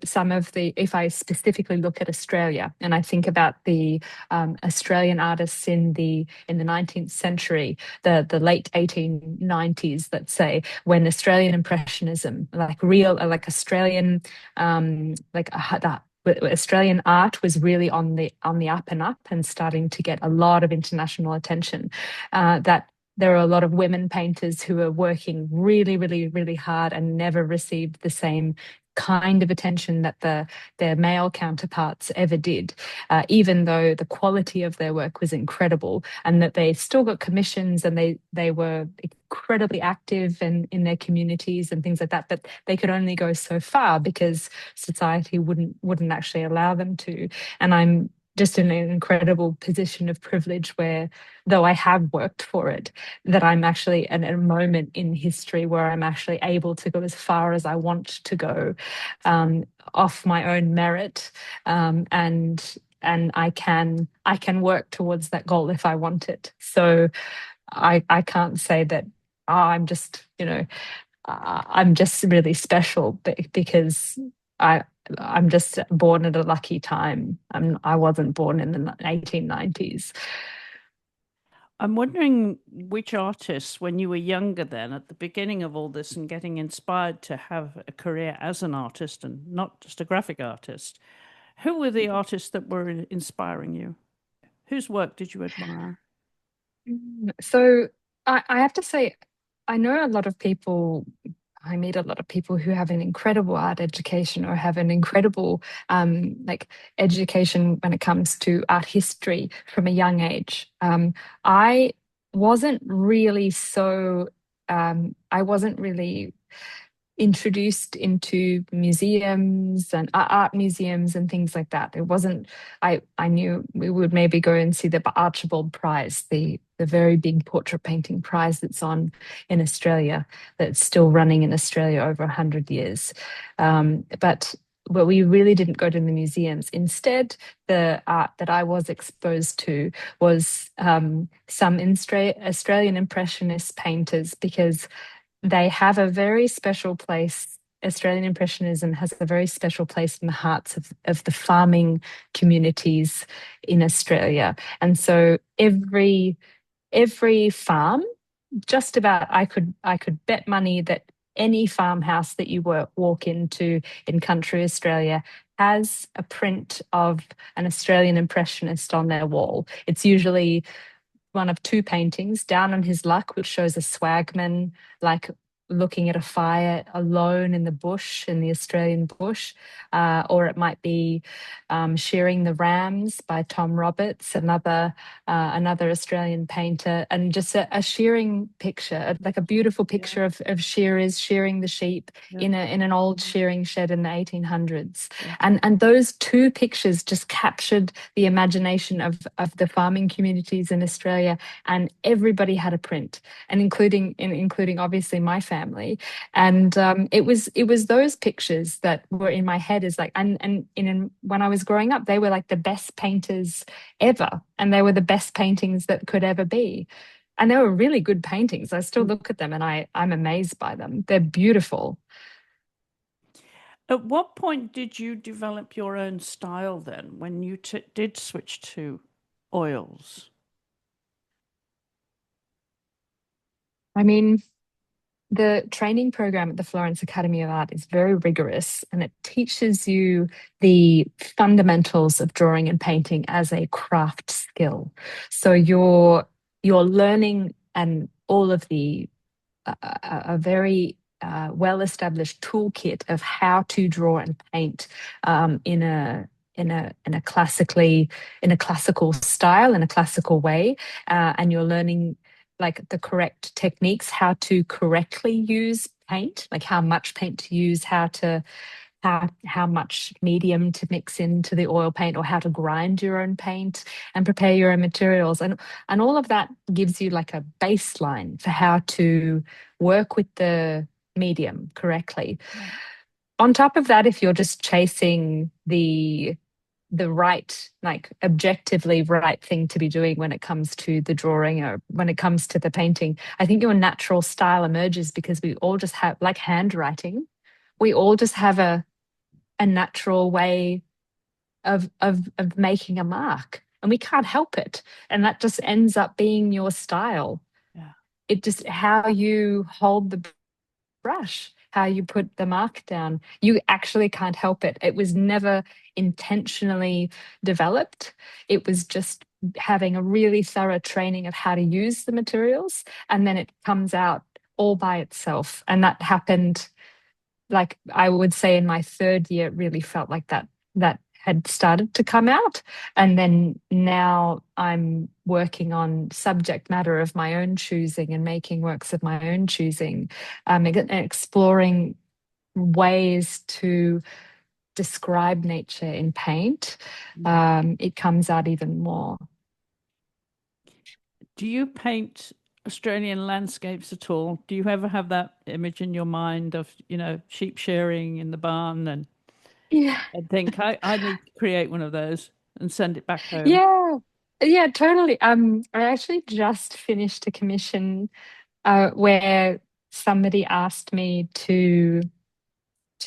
some of if I specifically look at Australia, and I think about the Australian artists in the 19th century, the late 1890s, let's say, when Australian Impressionism, like Australian, Australian art was really on the up and up and starting to get a lot of international attention. That there are a lot of women painters who are working really, really, really hard and never received the same kind of attention that their male counterparts ever did, even though the quality of their work was incredible, and that they still got commissions, and they were incredibly active in their communities and things like that. But they could only go so far because society wouldn't actually allow them to. And I'm just in an incredible position of privilege where, though I have worked for it, that I'm actually at a moment in history where I'm actually able to go as far as I want to go, off my own merit, and I can work towards that goal if I want it. So I can't say that, oh, I'm just really special because I'm just born at a lucky time. I wasn't born in the 1890s. I'm wondering which artists, when you were younger then, at the beginning of all this and getting inspired to have a career as an artist and not just a graphic artist, who were the artists that were inspiring you? Whose work did you admire? So I have to say, I know a lot of people, I meet a lot of people who have an incredible art education or have an incredible like education when it comes to art history from a young age. I wasn't really so, I wasn't really introduced into museums and art museums and things like that. It wasn't, I knew we would maybe go and see the Archibald Prize, the very big portrait painting prize that's on in Australia, that's still running in Australia over 100 years. But we really didn't go to the museums. Instead, the art that I was exposed to was some Australian Impressionist painters, because they have a very special place. Australian Impressionism has a very special place in the hearts of the farming communities in Australia. And so every farm, just about, I could bet money that any farmhouse that you walk into in country Australia has a print of an Australian Impressionist on their wall. It's usually one of two paintings, Down on His Luck, which shows a swagman like looking at a fire alone in the bush, in the Australian bush, or it might be Shearing the Rams by Tom Roberts, another Australian painter, and just a shearing picture, like a beautiful Yeah, picture of shearers shearing the sheep yeah, in an old shearing shed in the 1800s. yeah. And those two pictures just captured the imagination of the farming communities in Australia, and everybody had a print, and including obviously my family. And it was those pictures that were in my head, is like, when I was growing up, they were like the best painters ever, and they were the best paintings that could ever be. And they were really good paintings. I still Mm. look at them and I'm amazed by them. They're beautiful. At what point did you develop your own style then, when you did switch to oils? I mean, the training program at the Florence Academy of Art is very rigorous, and it teaches you the fundamentals of drawing and painting as a craft skill. So you're learning and all of the a very well-established toolkit of how to draw and paint in a classical style, in a classical way, and you're learning like the correct techniques, how to correctly use paint, like how much paint to use, how much medium to mix into the oil paint, or how to grind your own paint and prepare your own materials. And all of that gives you like a baseline for how to work with the medium correctly. Yeah. On top of that, if you're just chasing the right, like objectively right thing to be doing when it comes to the drawing or when it comes to the painting, I think your natural style emerges, because we all just have, like handwriting, we all just have a natural way of making a mark, and we can't help it, and that just ends up being your style. Yeah. It just, how you hold the brush, how you put the mark down, you actually can't help it. It was never intentionally developed. It was just having a really thorough training of how to use the materials, and then it comes out all by itself. And that happened, like I would say, in my third year. It really felt like that had started to come out. And then now I'm working on subject matter of my own choosing and making works of my own choosing, and exploring ways to describe nature in paint. Mm. It comes out even more. Do you paint Australian landscapes at all? Do you ever have that image in your mind of, sheep shearing in the barn Yeah. and think, I need to create one of those and send it back home? Yeah. Yeah, totally. I actually just finished a commission where somebody asked me to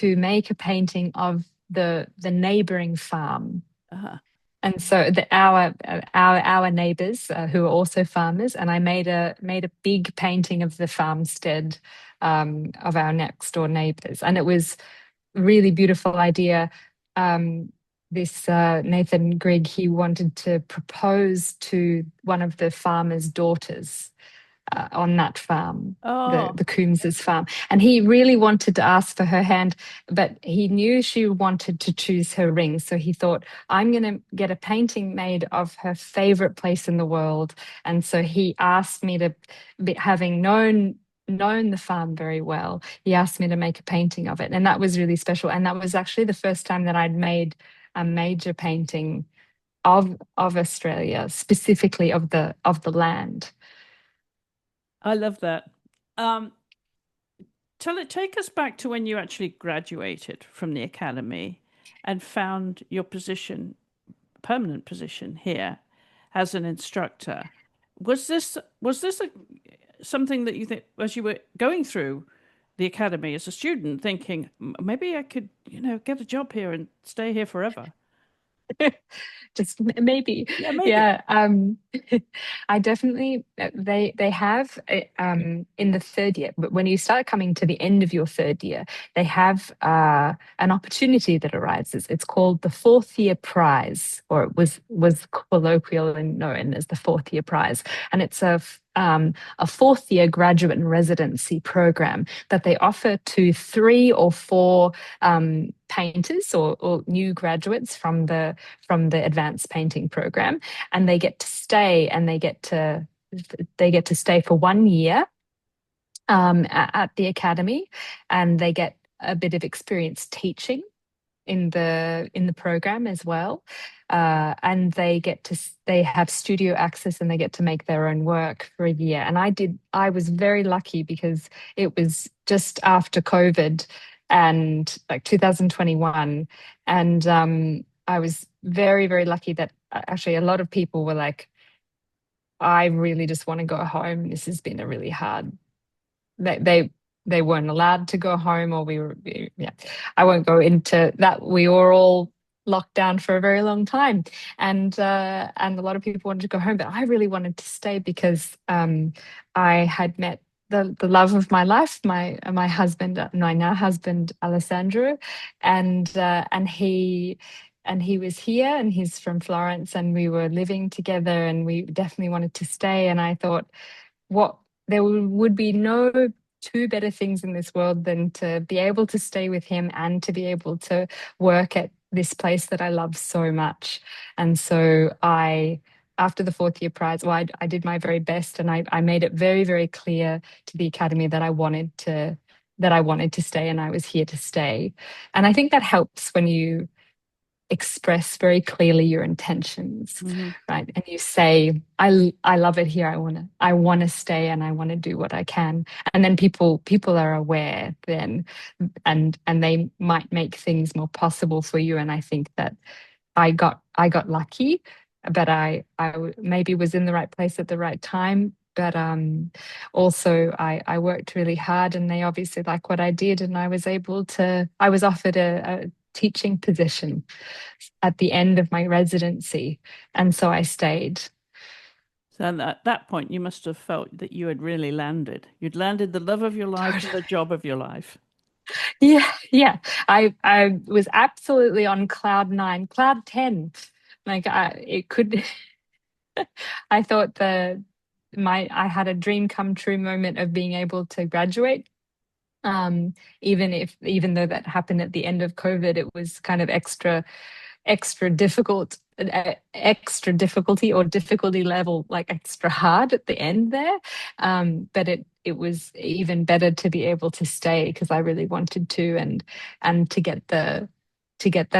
make a painting of the neighboring farm. Uh-huh. And so our neighbors, who are also farmers, and I made a big painting of the farmstead of our next door neighbors, and it was a really beautiful idea. Nathan Grigg, he wanted to propose to one of the farmer's daughters on that farm, Oh, the Coombs's farm. And he really wanted to ask for her hand, but he knew she wanted to choose her ring. So he thought, I'm going to get a painting made of her favorite place in the world. And so he asked me to, having known the farm very well, he asked me to make a painting of it. And that was really special. And that was actually the first time that I'd made a major painting of Australia, specifically of the land. I love that. Um, take us back to when you actually graduated from the academy and found your position, permanent position here as an instructor. Was this something that you think as you were going through the academy as a student, thinking maybe I could, get a job here and stay here forever? Just maybe. Yeah, maybe. Yeah. I definitely, they have in the third year, but when you start coming to the end of your third year, they have an opportunity that arises. It's called the fourth year prize, or it was colloquially known as the fourth year prize. And it's a fourth year graduate and residency program that they offer to 3 or 4 painters, or new graduates from the advanced painting program, and they get to stay, and they get to stay for 1 year at the academy, and they get a bit of experience teaching in the program as well. And they have studio access, and they get to make their own work for a year. And I was very lucky because it was just after COVID, and like 2021. And I was very, very lucky that actually a lot of people were like, I really just want to go home. This has been a really hard, they weren't allowed to go home, or yeah, I won't go into that. We were all locked down for a very long time, and a lot of people wanted to go home, but I really wanted to stay because I had met the love of my life, my husband, my now husband Alessandro, and he was here, and he's from Florence, and we were living together, and we definitely wanted to stay. And I thought, what there would be no two better things in this world than to be able to stay with him and to be able to work at this place that I love so much. And so after the fourth year prize, well, I did my very best, and I made it very, very clear to the academy that I wanted to stay, and I was here to stay. And I think that helps when you express very clearly your intentions, Hmm. right? And you say, I love it here. I want to stay, and I want to do what I can. And then people are aware then, and they might make things more possible for you. And I think that I got lucky, but I maybe was in the right place at the right time. But also I worked really hard, and they obviously like what I did, and I was offered a teaching position at the end of my residency. And so I stayed. So at that point, you must have felt that you had really landed. You'd landed the love of your life and the job of your life. Yeah, yeah. I was absolutely on cloud 9, cloud 10. Like it could I thought I had a dream come true moment of being able to graduate. Even though that happened at the end of COVID, it was kind of extra difficult, extra difficulty, or difficulty level, like extra hard at the end there. But it was even better to be able to stay because I really wanted to, and to get that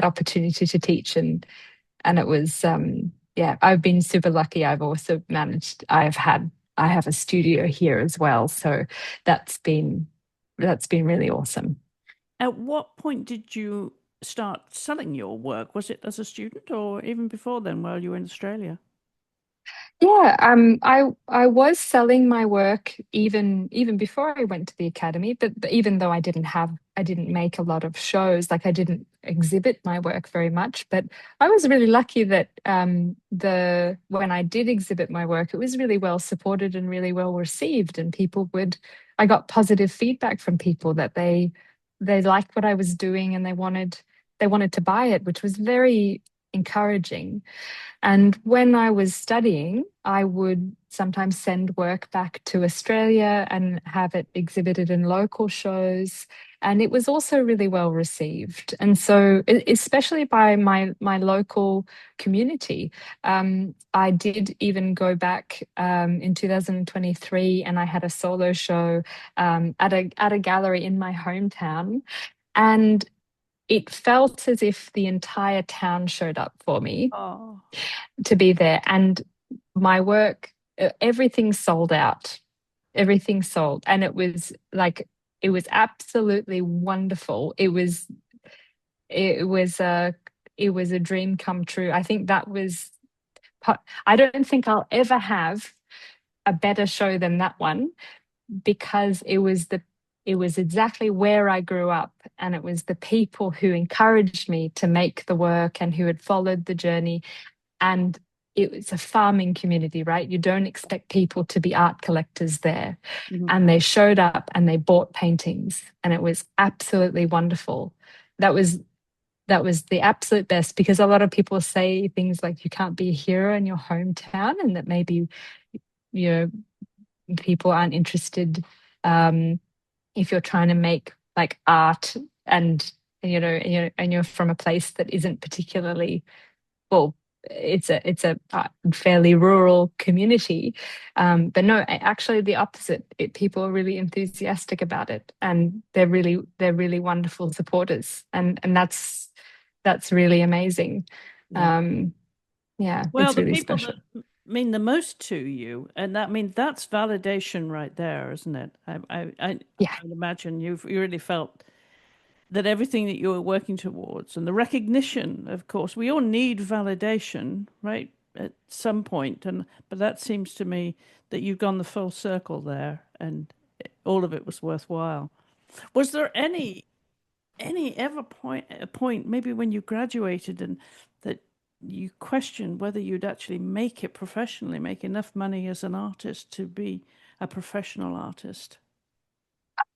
opportunity to teach. And it was yeah, I've been super lucky. I've also managed, I have a studio here as well. So that's been really awesome. At what point did you start selling your work? Was it as a student or even before then while you were in Australia? Yeah, I was selling my work even before I went to the academy, but even though I didn't make a lot of shows, like I didn't exhibit my work very much, but I was really lucky that the when I did exhibit my work, it was really well supported and really well received, and I got positive feedback from people that they liked what I was doing, and they wanted they wanted to buy it, which was very encouraging. And when I was studying, I would sometimes send work back to Australia and have it exhibited in local shows. And it was also really well received. And so, especially by my local community, I did even go back in 2023, and I had a solo show at a gallery in my hometown. And it felt as if the entire town showed up for me Oh, to be there. And my work, everything sold out. Everything sold. And it was like, it was absolutely wonderful. It was a, it was a dream come true. I think that was, I don't think I'll ever have a better show than that one, because it was exactly where I grew up, and it was the people who encouraged me to make the work and who had followed the journey. And it was a farming community, right? You don't expect people to be art collectors there. mhm. And they showed up and they bought paintings, and it was absolutely wonderful. That was that was the absolute best, because a lot of people say things like you can't be a hero in your hometown, and that maybe, you know, people aren't interested if you're trying to make like art, and you're from a place that isn't particularly, well, it's a fairly rural community, but no, actually the opposite. People are really enthusiastic about it, and they're really wonderful supporters, and that's really amazing. Yeah. um yeah, Well, it's the really people special. that mean the most to you, and that mean that's validation right there, isn't it? Yeah, I imagine you really felt that everything that you were working towards and the recognition, of course, we all need validation, right? At some point, and but that seems to me that you've gone the full circle there, and all of it was worthwhile. Was there any ever point a point maybe when you graduated and that you questioned whether you'd actually make it professionally, make enough money as an artist to be a professional artist?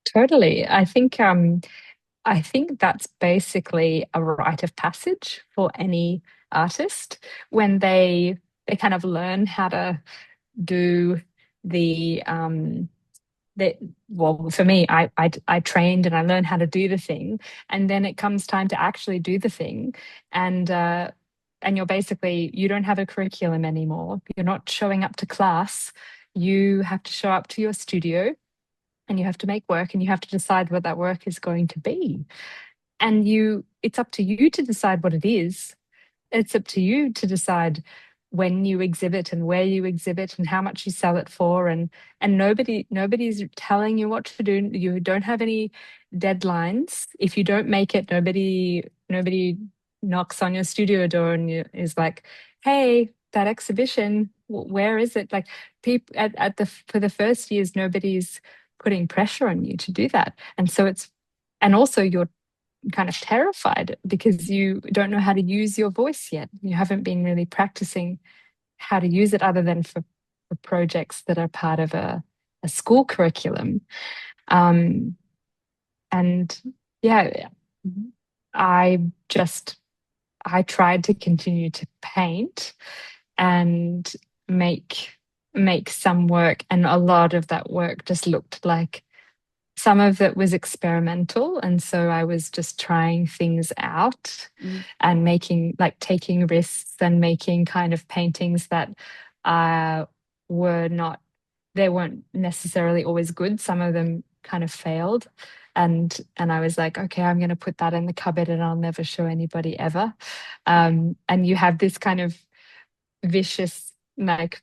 totally. I think that's basically a rite of passage for any artist when they kind of learn how to do the that. Well, for me, I trained and I learned how to do the thing, and then it comes time to actually do the thing, and you're basically, you don't have a curriculum anymore. You're not showing up to class. You have to show up to your studio, and you have to make work, and you have to decide what that work is going to be. And it's up to you to decide what it is. It's up to you to decide when you exhibit and where you exhibit and how much you sell it for. And nobody's telling you what to do. You don't have any deadlines. If you don't make it, nobody knocks on your studio door and is like, hey, that exhibition, where is it? Like, people at the for the first years, nobody's putting pressure on you to do that. And also you're kind of terrified because you don't know how to use your voice yet. You haven't been really practicing how to use it, other than for projects that are part of a school curriculum. Um, and yeah, I just, I tried to continue to paint and make make some work, and a lot of that work just looked like, some of it was experimental, and so I was just trying things out Mm. and making, like, taking risks and making kind of paintings that uh were not, they weren't necessarily always good. Some of them kind of failed, and I was like, okay, I'm going to put that in the cupboard and I'll never show anybody ever. And you have this kind of vicious, like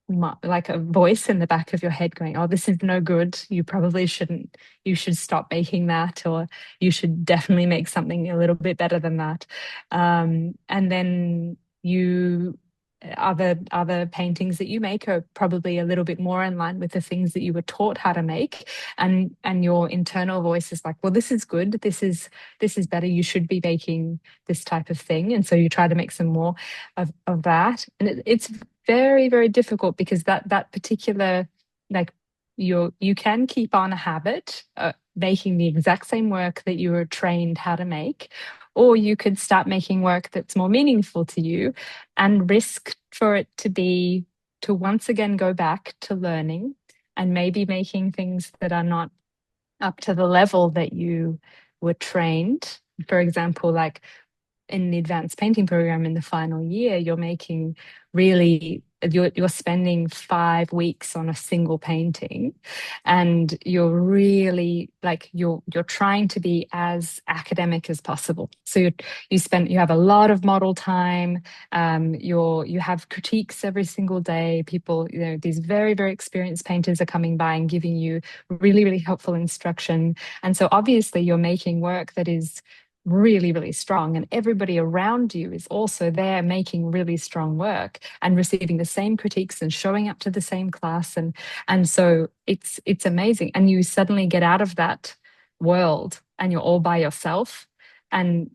a voice in the back of your head going, oh, this is no good, you probably shouldn't, you should stop making that, or you should definitely make something a little bit better than that. And then you, other paintings that you make are probably a little bit more in line with the things that you were taught how to make, and your internal voice is like, well, this is good, this is better, you should be making this type of thing. And so you try to make some more of that, and it's very, very difficult, because that particular, like, you can keep on a habit making the exact same work that you were trained how to make, or you could start making work that's more meaningful to you and risk for it to once again go back to learning and maybe making things that are not up to the level that you were trained. For example, like in the advanced painting program in the final year, you're making really you're spending 5 weeks on a single painting, and you're really like you're trying to be as academic as possible. So you have a lot of model time. You have critiques every single day. People, these very, very experienced painters are coming by and giving you really, really helpful instruction. And so obviously you're making work that is really, really strong, and everybody around you is also there making really strong work and receiving the same critiques and showing up to the same class, and so it's amazing. And you suddenly get out of that world and you're all by yourself, and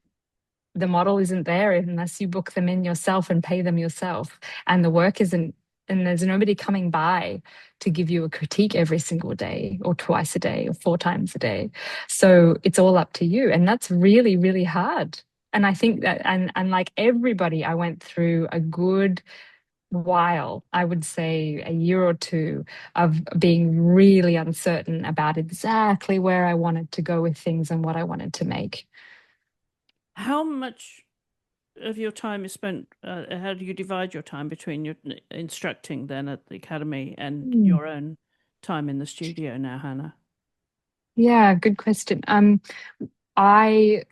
the model isn't there unless you book them in yourself and pay them yourself, and the work isn't, and there's nobody coming by to give you a critique every single day or twice a day or 4 times a day. So it's all up to you, and that's really, really hard. And I think that, and like everybody, I went through a good while, I would say a year or two, of being really uncertain about exactly where I wanted to go with things and what I wanted to make. How much of your time is spent? How do you divide your time between your instructing then at the academy and Mm. your own time in the studio now, Hannah? Yeah, good question. I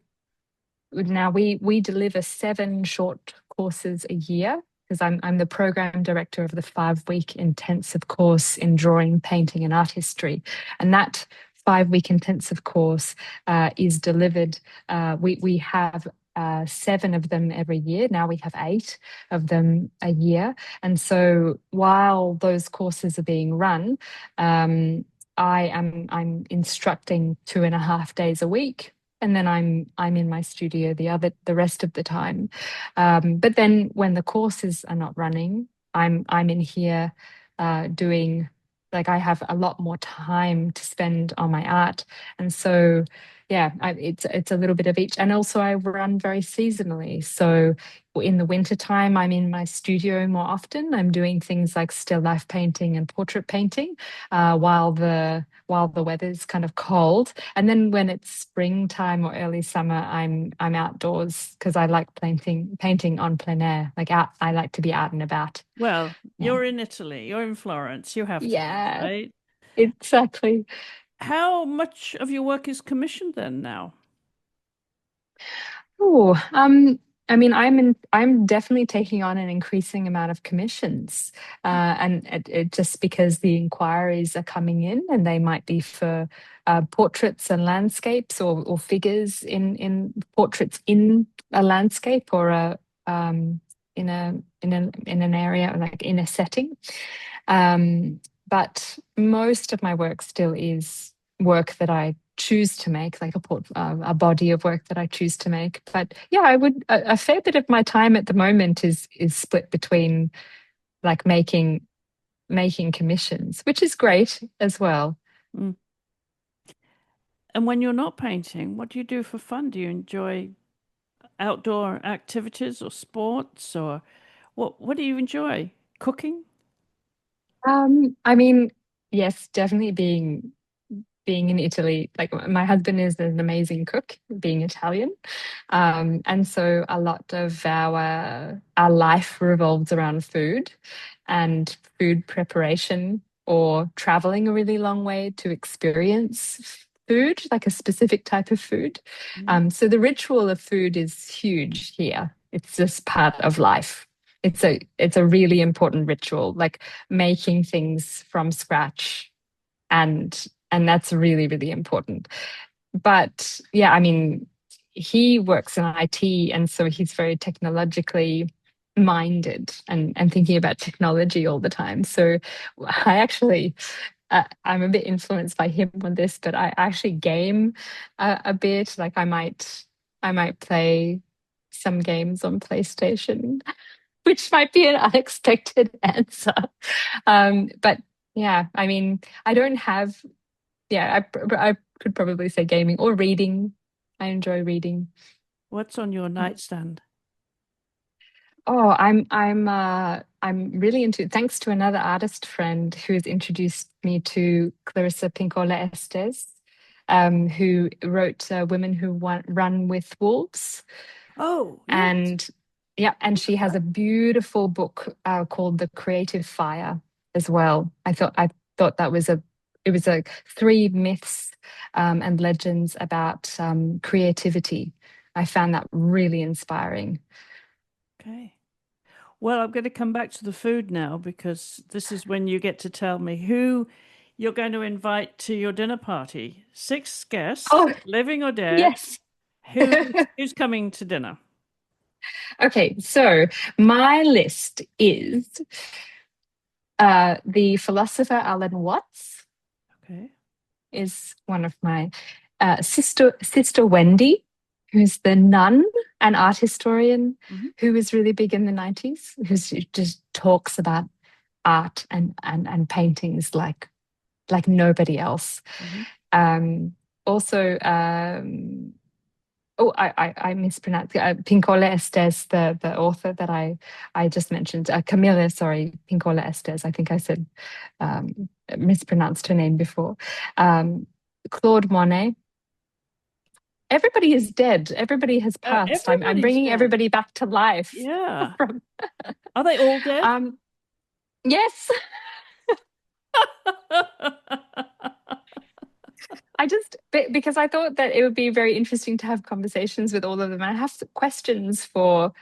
Now we deliver 7 short courses a year, because I'm the program director of the 5 week intensive course in drawing, painting, and art history, and that 5 week intensive course is delivered. We have 7 of them every year. Now we have 8 of them a year, and so while those courses are being run, I'm instructing 2.5 days a week, and then I'm in my studio the rest of the time. But then when the courses are not running, I'm in here doing, like, I have a lot more time to spend on my art, and so yeah, it's a little bit of each. And also I run very seasonally. So in the winter time, I'm in my studio more often. I'm doing things like still life painting and portrait painting, while the weather's kind of cold. And then when it's springtime or early summer, I'm outdoors because I like painting on plein air. Like out, I like to be out and about. Well, Yeah. you're in Italy, you're in Florence, you have to be, Yeah, right? exactly. How much of your work is commissioned then now? Oh, I mean, I'm definitely taking on an increasing amount of commissions, and it just because the inquiries are coming in, and they might be for portraits and landscapes, or figures in portraits in a landscape, or a in an area, like in a setting. But most of my work still is work that I choose to make, like a body of work that I choose to make. But yeah, I would a fair bit of my time at the moment is split between like making commissions, which is great as well. Mm. And when you're not painting, what do you do for fun? Do you enjoy outdoor activities or sports, or what do you enjoy? Cooking? I mean, yes, definitely being in Italy, like my husband is an amazing cook, being Italian. And so a lot of our life revolves around food and food preparation, or traveling a really long way to experience food, like a specific type of food. Mm. So the ritual of food is huge here. It's just part of life. It's a really important ritual, like making things from scratch, and that's really, really important. But yeah, I mean, he works in IT, and so he's very technologically minded, and thinking about technology all the time. So I actually I'm a bit influenced by him on this, but I actually game a bit. Like I might play some games on PlayStation, which might be an unexpected answer. But yeah, I mean, I don't have, yeah, could probably say gaming or reading. I enjoy reading. What's on your nightstand? Oh, I'm really into, thanks to another artist friend who has introduced me to Clarissa Pinkola Estes, who wrote Women Who Run with Wolves. Oh, yes. And yeah, and she has a beautiful book called The Creative Fire as well. I thought that was it was like three myths and legends about creativity. I found that really inspiring. Okay. Well, I'm going to come back to the food now because this is when you get to tell me who you're going to invite to your dinner party. Six guests, Oh, living or dead. yes. Who's coming to dinner? Okay, so my list is the philosopher Alan Watts Okay. is one of my sister Wendy, who's the nun, an art historian Hmm. who was really big in the 90s, who just talks about art and paintings like nobody else. Hmm. Um, also, oh, I mispronounced Pinkola Estes, the author that I just mentioned. Camilla, sorry, Pinkola Estes. I think I said mispronounced her name before. Claude Monet. Everybody is dead. Everybody has passed. I'm Everybody's bringing dead. everybody back to life. Yeah. From, Are they all dead? yes, I just because I thought that it would be very interesting to have conversations with all of them. And I have questions for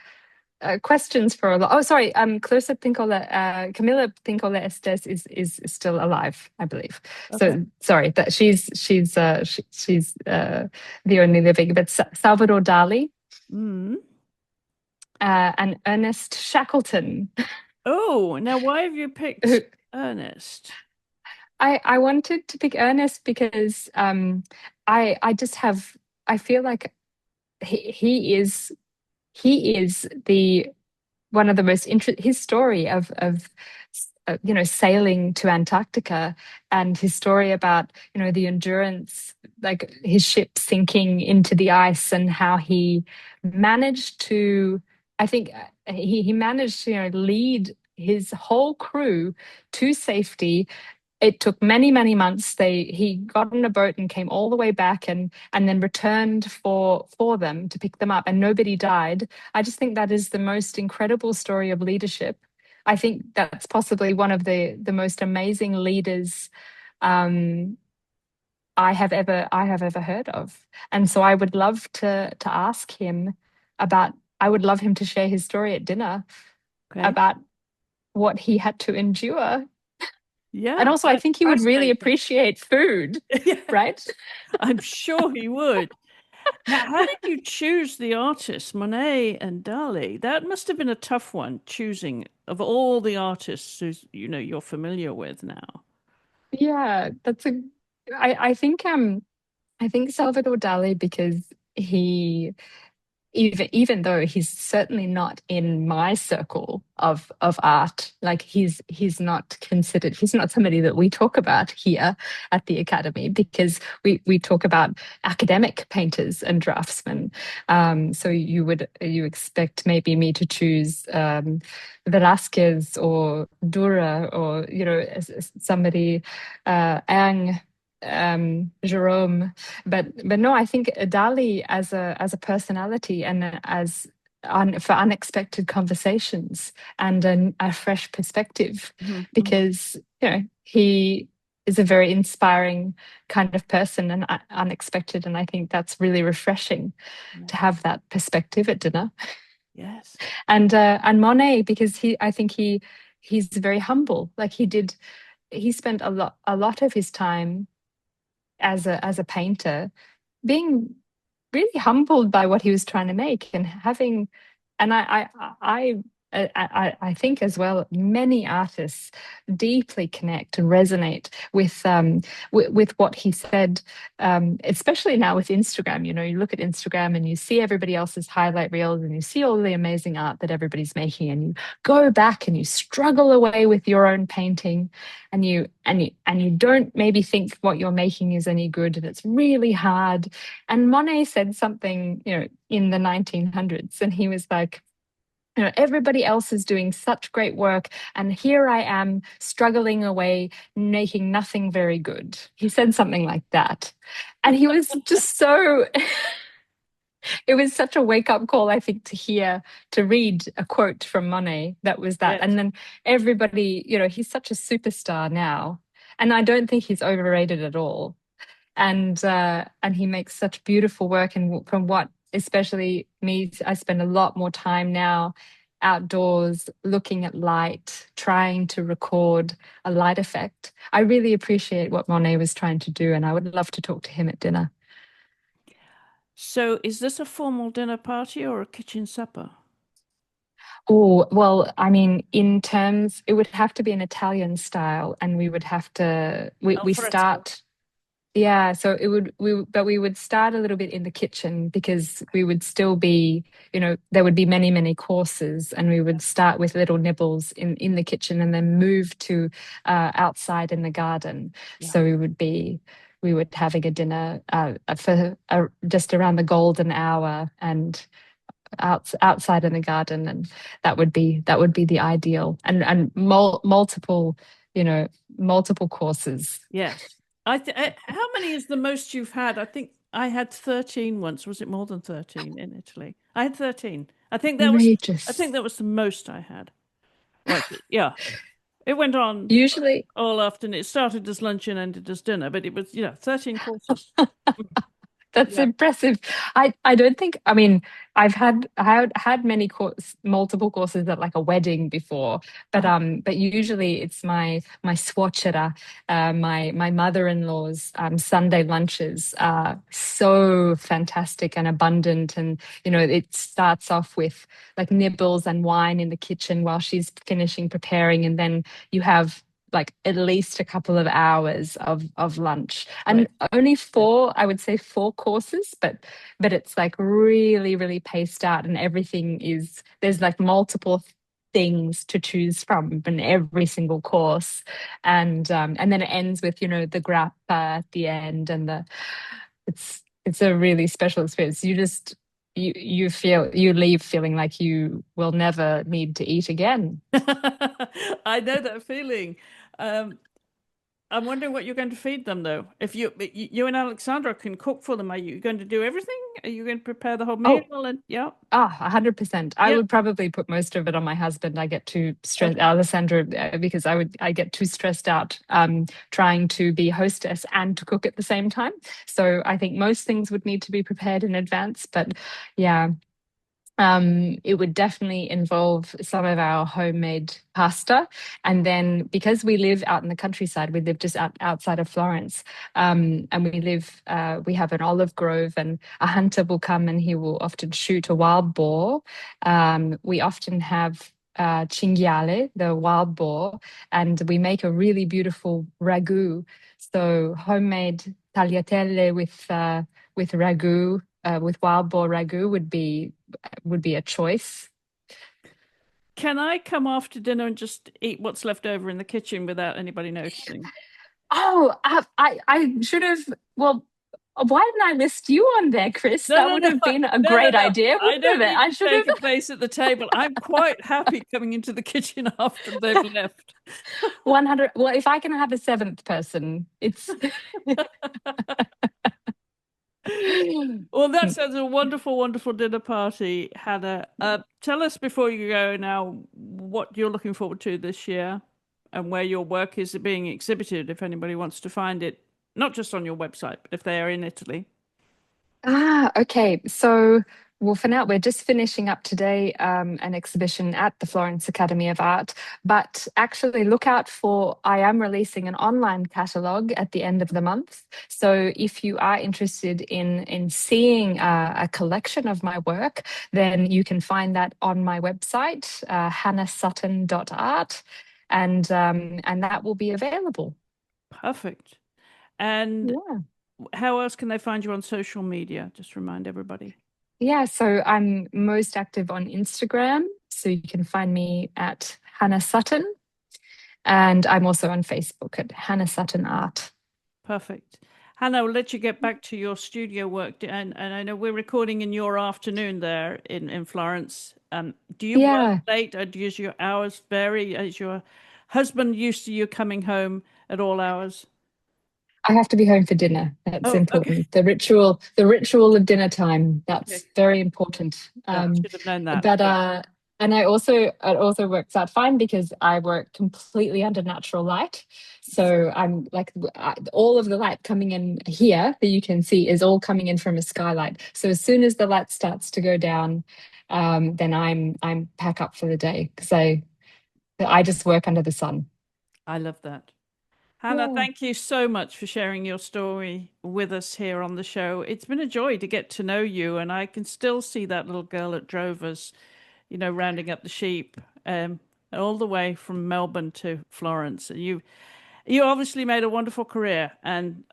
a lot. Oh, sorry. Clarissa Pinkola, Camilla Pinkola Estes is still alive, I believe. Okay. So sorry that she's the only living. But Salvador Dali Mm. and Ernest Shackleton. Oh, now why have you Who picked Ernest? I wanted to pick Ernest because I just have I feel like he is the one of the most his story of sailing to Antarctica and his story about the endurance, like his ship sinking into the ice and how he managed to I think he managed to lead his whole crew to safety. It took many, many months. He got on a boat and came all the way back and then returned for them to pick them up, and nobody died. I just think that is the most incredible story of leadership. I think that's possibly one of the most amazing leaders um, I have ever heard of. And so I would love to ask him about. I would love him to share his story at dinner Okay. about what he had to endure. And Yeah, also, I that's think he would really fascinating. appreciate food, Yeah, right? I'm sure he would. Now, how did you choose the artists, Monet and Dali? That must have been a tough one, choosing of all the artists who's you're familiar with now. Yeah, I think Salvador Dali because he even though he's certainly not in my circle of art, like he's not somebody that we talk about here at the academy because we talk about academic painters and draftsmen. So you expect maybe me to choose Velasquez or Dura or somebody Ang, Jerome, but no, I think Dali as a personality and for unexpected conversations and a fresh perspective, Hmm. Hmm. because he is a very inspiring kind of person and unexpected, and I think that's really refreshing Yeah. to have that perspective at dinner. Yes. And Monet because I think he's very humble. Like he spent a lot of his time as a painter being really humbled by what he was trying to make and having and I I think as well, many artists deeply connect and resonate with what he said, especially now with Instagram. You know, you look at Instagram and you see everybody else's highlight reels and you see all the amazing art that everybody's making, and you go back and you struggle away with your own painting, and you don't maybe think what you're making is any good, and it's really hard. And Monet said something, you know, in the 1900s, and he was like, you know, everybody else is doing such great work, and here I am struggling away, making nothing very good. He said something like that. And he was just so, it was such a wake up call, I think, to hear, to read a quote from Monet that was that. Yes. And then everybody, you know, he's such a superstar now. And I don't think he's overrated at all. And he makes such beautiful work. And from what, especially me, I spend a lot more time now outdoors looking at light, trying to record a light effect. I really appreciate what Monet was trying to do, and I would love to talk to him at dinner. So is this a formal dinner party or a kitchen supper? Oh, well, I mean, in terms, it would have to be an Italian style, and we would have to, Al we fresco. start. Yeah, so it would but we would start a little bit in the kitchen because we would still be, you know, there would be many, many courses, and we would start with little nibbles in the kitchen and then move to outside in the garden. Yeah. So we would having a dinner for just around the golden hour and outside in the garden, and that would be the ideal, and multiple, you know, multiple courses. Yes. How many is the most you've had? I think I had 13 once. Was it more than 13 in Italy? I had 13. I think Outrageous. that was the most I had. Like, yeah. It went on Usually, all afternoon. It started as lunch and ended as dinner, but it was, 13 courses. that's Yeah. impressive. I don't think, I mean, I had many multiple courses at like a wedding before, Uh-huh. but usually it's my swatchera, my mother-in-law's Sunday lunches are so fantastic and abundant, and you know it starts off with like nibbles and wine in the kitchen while she's finishing preparing, and then you have like at least a couple of hours of lunch, and Right. only Yeah. four, I would say four courses, but it's like really, really paced out, and everything is, there's like multiple things to choose from in every single course. And then it ends with, you know, the grappa at the end, and the it's a really special experience. You feel, you leave feeling like you will never need to eat again. I know that feeling. Um, I'm wondering what you're going to feed them, though. If you and Alexandra can cook for them, are you going to do everything? Are you going to prepare the whole meal? Oh, And yeah, 100%. I yeah. would probably put most of it on my husband. I get too stressed, Okay. Alessandra, because I get too stressed out trying to be hostess and to cook at the same time. So I think most things would need to be prepared in advance. But yeah, it would definitely involve some of our homemade pasta. And then because we live out in the countryside, we live just outside of Florence, and we have an olive grove, and a hunter will come and he will often shoot a wild boar. We often have cinghiale, the wild boar, and we make a really beautiful ragu. So homemade tagliatelle with ragu, with wild boar ragu would be a choice. Can I come after dinner and just eat what's left over in the kitchen without anybody noticing? Oh, I should have. Well, why didn't I list you on there, Chris? No, That no, would no, have been a no, no, great no. idea, I wouldn't don't it? need I to should take a have. place at the table. I'm quite happy coming into the kitchen after they've left. 100. Well, if I can have a seventh person, it's. Well, that sounds a wonderful, wonderful dinner party, Hannah. Tell us before you go now what you're looking forward to this year and where your work is being exhibited if anybody wants to find it, not just on your website, but if they are in Italy. Okay. So Well, for now, we're just finishing up today an exhibition at the Florence Academy of Art. But actually, look out for I am releasing an online catalogue at the end of the month. So if you are interested in seeing a collection of my work, then you can find that on my website, hannahsutton.art, and that will be available. Perfect. And Yeah. how else can they find you on social media? Just remind everybody. Yeah, so I'm most active on Instagram. So you can find me at Hannah Sutton. And I'm also on Facebook at Hannah Sutton Art. Perfect. Hannah, I'll let you get back to your studio work. And I know we're recording in your afternoon there in Florence. Do you work Yeah, late? Or does your hours vary? Is your husband used to you coming home at all hours? I have to be home for dinner. That's Oh, okay. important. The ritual of dinner time. Okay. That's very important. Yeah, I should have known that. But Yeah. and it also works out fine because I work completely under natural light. So I'm like all of the light coming in here that you can see is all coming in from a skylight. So as soon as the light starts to go down, then I'm pack up for the day because I just work under the sun. I love that. Hannah, Yeah. thank you so much for sharing your story with us here on the show. It's been a joy to get to know you, and I can still see that little girl that drove us, rounding up the sheep, all the way from Melbourne to Florence. You obviously made a wonderful career and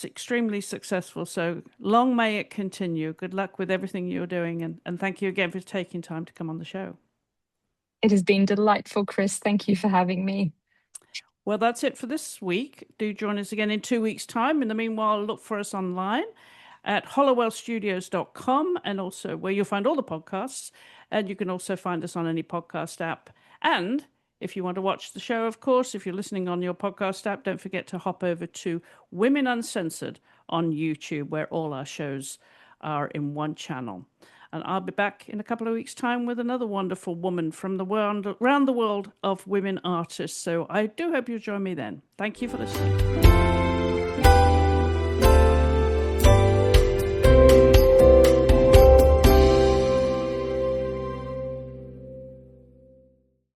extremely successful. So long may it continue. Good luck with everything you're doing, and thank you again for taking time to come on the show. It has been delightful, Chris. Thank you for having me. Well, that's it for this week. Do join us again in 2 weeks' time. In the meanwhile, look for us online at hollowellstudios.com and also where you'll find all the podcasts. And you can also find us on any podcast app. And if you want to watch the show, of course, if you're listening on your podcast app, don't forget to hop over to Women Uncensored on YouTube, where all our shows are in one channel. And I'll be back in a couple of weeks' time with another wonderful woman from the world, around the world of women artists. So I do hope you'll join me then. Thank you for listening.